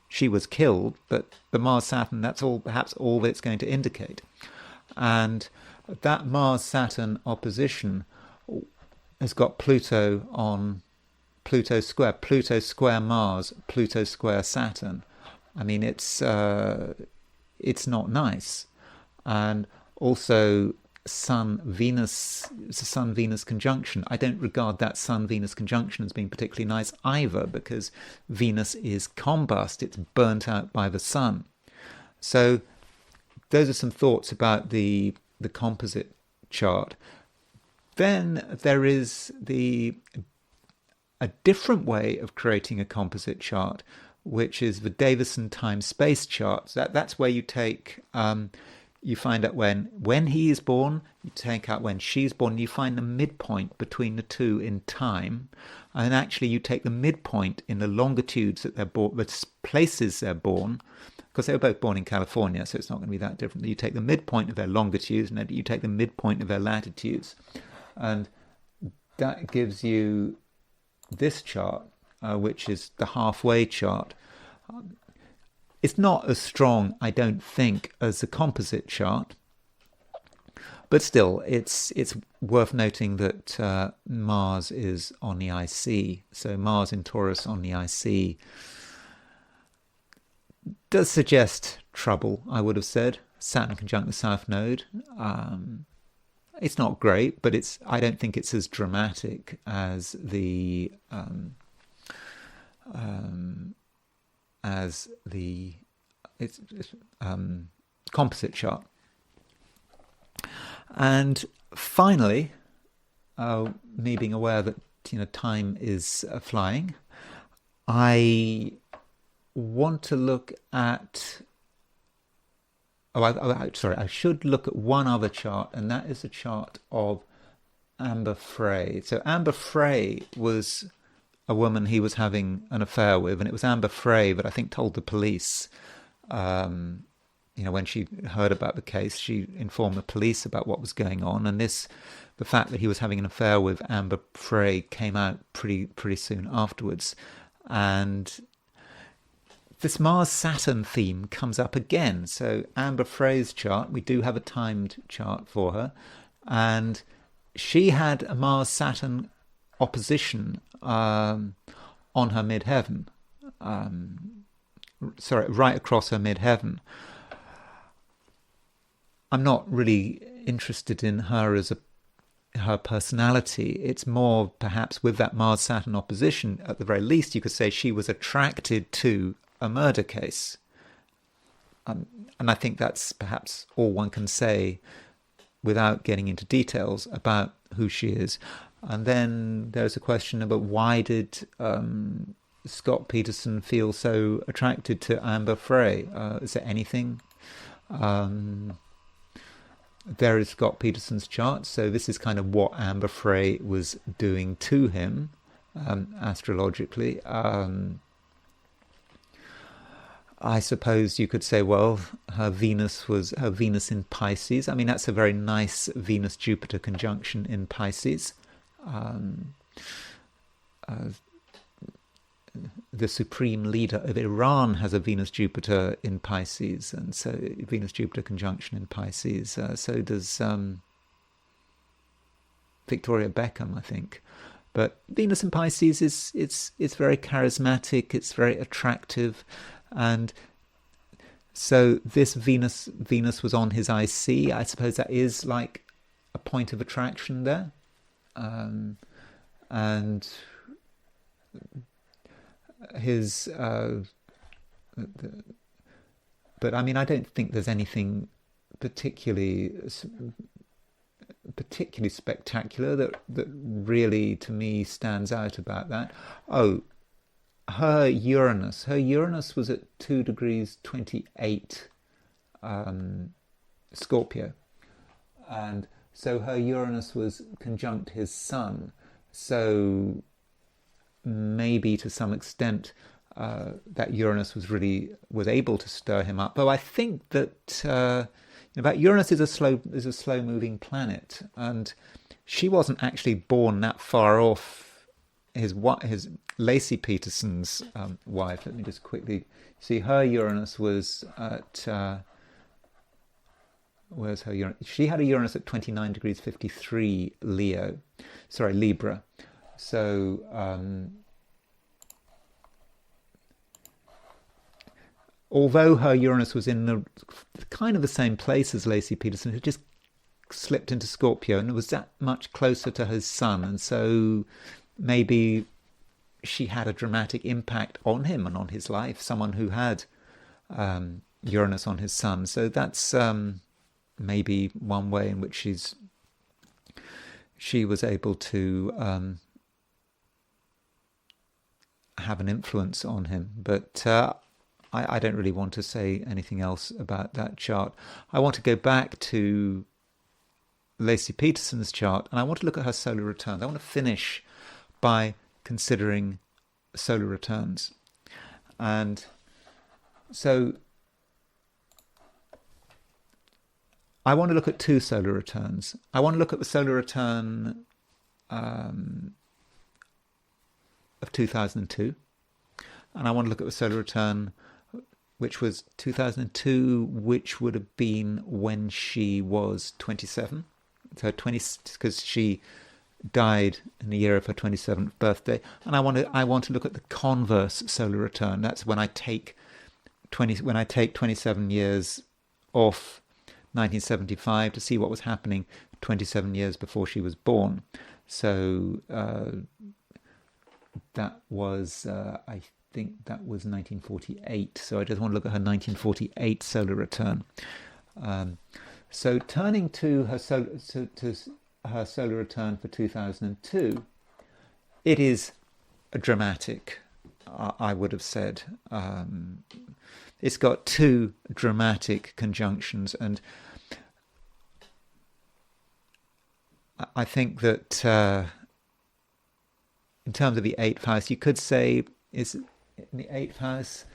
She was killed, but the Mars-Saturn, that's all, perhaps all that it's going to indicate. And that Mars-Saturn opposition has got Pluto on Pluto square Mars, Pluto square Saturn. I mean, it's not nice. And also Sun-Venus, it's a Sun-Venus conjunction. I don't regard that Sun-Venus conjunction as being particularly nice either, because Venus is combust, it's burnt out by the Sun. So those are some thoughts about the composite chart. Then there is a different way of creating a composite chart, which is the Davison time-space chart. That's where you take... you find out when he is born, you take out when she's born, you find the midpoint between the two in time, and actually you take the midpoint in the longitudes that they're born, the places they're born, because they were both born in California, so it's not going to be that different. You take the midpoint of their longitudes, and then you take the midpoint of their latitudes, and that gives you this chart, which is the halfway chart. It's not as strong, I don't think, as the composite chart, but still, it's worth noting that Mars is on the IC. So Mars in Taurus on the IC does suggest trouble, I would have said. Saturn conjunct the South Node. It's not great, but I don't think it's as dramatic as the composite chart. And finally, me being aware that time is flying, I want to look at I should look at one other chart, and that is a chart of Amber Frey. So Amber Frey was a woman he was having an affair with, and it was Amber Frey that I think told the police, when she heard about the case, she informed the police about what was going on, and the fact that he was having an affair with Amber Frey came out pretty soon afterwards. And this Mars-Saturn theme comes up again. So Amber Frey's chart, we do have a timed chart for her, and she had a Mars-Saturn opposition on her midheaven, right across her midheaven. I'm not really interested in her as her personality. It's more perhaps with that Mars-Saturn opposition, at the very least you could say she was attracted to a murder case. And I think that's perhaps all one can say without getting into details about who she is. And then there's a question about why did Scott Peterson feel so attracted to Amber Frey? Is there anything? There is Scott Peterson's chart. So this is kind of what Amber Frey was doing to him, astrologically. I suppose you could say, well, her Venus in Pisces. I mean, that's a very nice Venus-Jupiter conjunction in Pisces. The supreme leader of Iran has a Venus-Jupiter in Pisces, and so Venus-Jupiter conjunction in Pisces. So does Victoria Beckham, I think. But Venus in Pisces it's very charismatic. It's very attractive. And so this Venus was on his IC. I suppose that is like a point of attraction there. And his, but I mean, I don't think there's anything particularly spectacular that really to me stands out about that. Oh, her Uranus was at 2 degrees 28 Scorpio, and so her Uranus was conjunct his Sun, so maybe to some extent that Uranus was able to stir him up. Though I think that about Uranus is a slow moving planet, and she wasn't actually born that far off his Laci Peterson's wife. Let me just quickly see. Her Uranus was at where's her Uranus? She had a Uranus at 29 degrees 53 Libra. So although her Uranus was in the kind of the same place as Laci Peterson, it just slipped into Scorpio and it was that much closer to his Sun, and so maybe she had a dramatic impact on him and on his life, someone who had Uranus on his Sun. So that's maybe one way in which she was able to have an influence on him. But I don't really want to say anything else about that chart. I want to go back to Laci Peterson's chart, and I want to look at her solar returns. I want to finish by considering solar returns. And so I want to look at two solar returns. I want to look at the solar return of 2002, and I want to look at the solar return which was 2002, which would have been when she was 27. So because she died in the year of her 27th birthday. And I want to look at the converse solar return. That's when I take 27 years off 1975 to see what was happening 27 years before she was born. So that was I think that was 1948. So I just want to look at her 1948 solar return. So turning to her solar return for 2002, it is dramatic, I would have said. It's got two dramatic conjunctions, and I think that in terms of the 8th house, you could say is in the 8th house.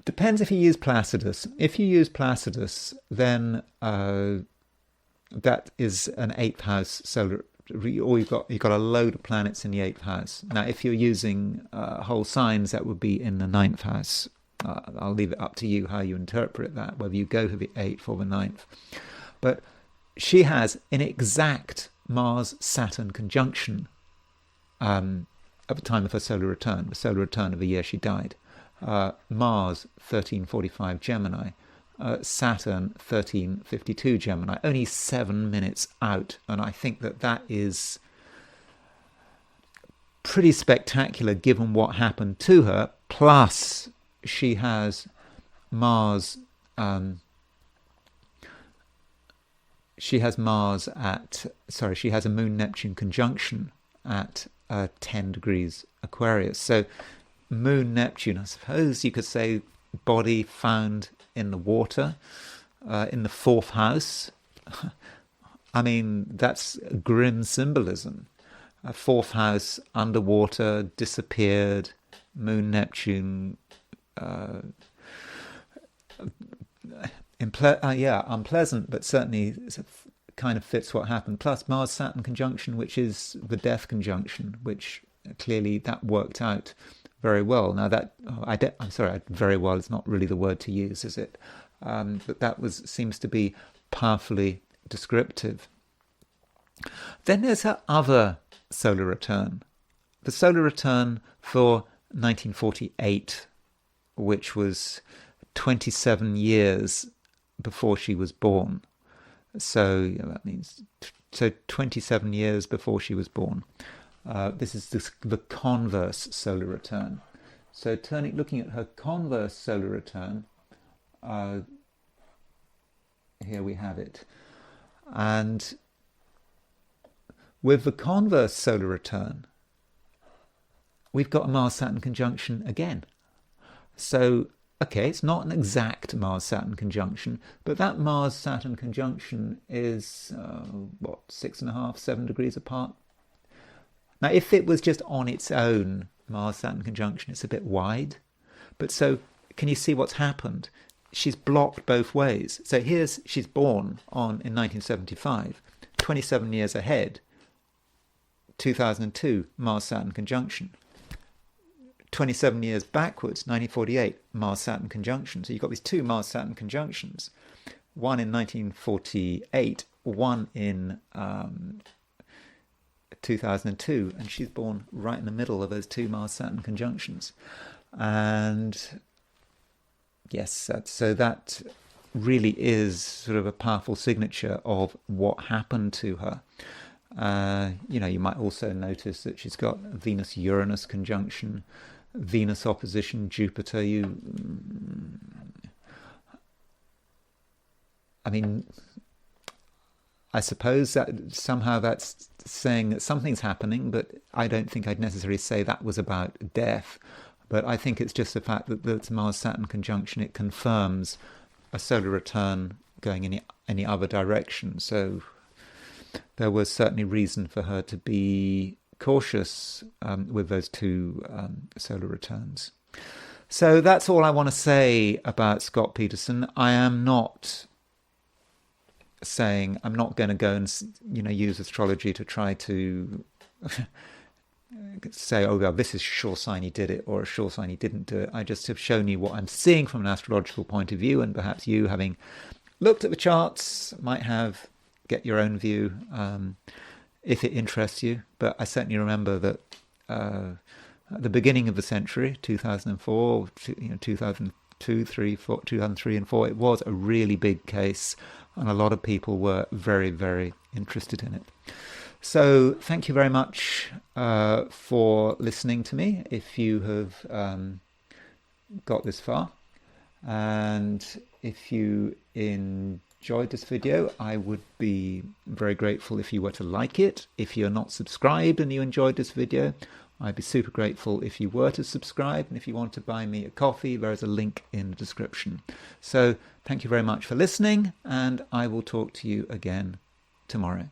Depends if you use Placidus. If you use Placidus, then that is an 8th house solar, or you've got a load of planets in the 8th house. Now, if you're using whole signs, that would be in the 9th house. I'll leave it up to you how you interpret that, whether you go for the 8th or the 9th. But she has an exact Mars-Saturn conjunction at the time of her solar return, the solar return of the year she died. Mars 1345 Gemini, Saturn 1352 Gemini, only 7 minutes out. And I think that is pretty spectacular given what happened to her. Plus, she has Mars. She has a Moon-Neptune conjunction at 10 degrees Aquarius. So Moon-Neptune, I suppose you could say, body found in the water, in the 4th house. I mean, that's grim symbolism. 4th house, underwater, disappeared, Moon-Neptune, unpleasant, but certainly kind of fits what happened. Plus Mars-Saturn conjunction, which is the death conjunction, which clearly that worked out very well. Now very well is not really the word to use, is it? But that seems to be powerfully descriptive. Then there's her other solar return, the solar return for 1948, which was 27 years before she was born. So that means 27 years before she was born. This is the converse solar return. So looking at her converse solar return, here we have it. And with the converse solar return, we've got a Mars-Saturn conjunction again. So, okay, it's not an exact Mars-Saturn conjunction, but that Mars-Saturn conjunction is, 6.5, 7 degrees apart. Now, if it was just on its own, Mars-Saturn conjunction, it's a bit wide. But so, can you see what's happened? She's blocked both ways. So she's born in 1975, 27 years ahead, 2002, Mars-Saturn conjunction. 27 years backwards, 1948, Mars-Saturn conjunction. So you've got these two Mars-Saturn conjunctions, one in 1948, one in 2002, and she's born right in the middle of those two Mars-Saturn conjunctions. And yes, that really is sort of a powerful signature of what happened to her. You might also notice that she's got Venus-Uranus conjunction, Venus opposition Jupiter. I suppose that somehow that's saying that something's happening, but I don't think I'd necessarily say that was about death. But I think it's just the fact that the Mars-Saturn conjunction, it confirms a solar return going in any other direction. So there was certainly reason for her to be cautious with those two solar returns. So that's all I want to say about Scott Peterson. I am not saying, I'm not going to go and use astrology to try to say, oh well, this is a sure sign he did it, or a sure sign he didn't do it. I just have shown you what I'm seeing from an astrological point of view, and perhaps you, having looked at the charts, might get your own view if it interests you. But I certainly remember that at the beginning of the century, 2004, 2002, 2003 and 4, it was a really big case, and a lot of people were very, very interested in it. So thank you very much for listening to me, if you have got this far. And if you enjoyed this video, I would be very grateful if you were to like it. If you're not subscribed and you enjoyed this video, I'd be super grateful if you were to subscribe. And if you want to buy me a coffee, there is a link in the description. So thank you very much for listening, and I will talk to you again tomorrow.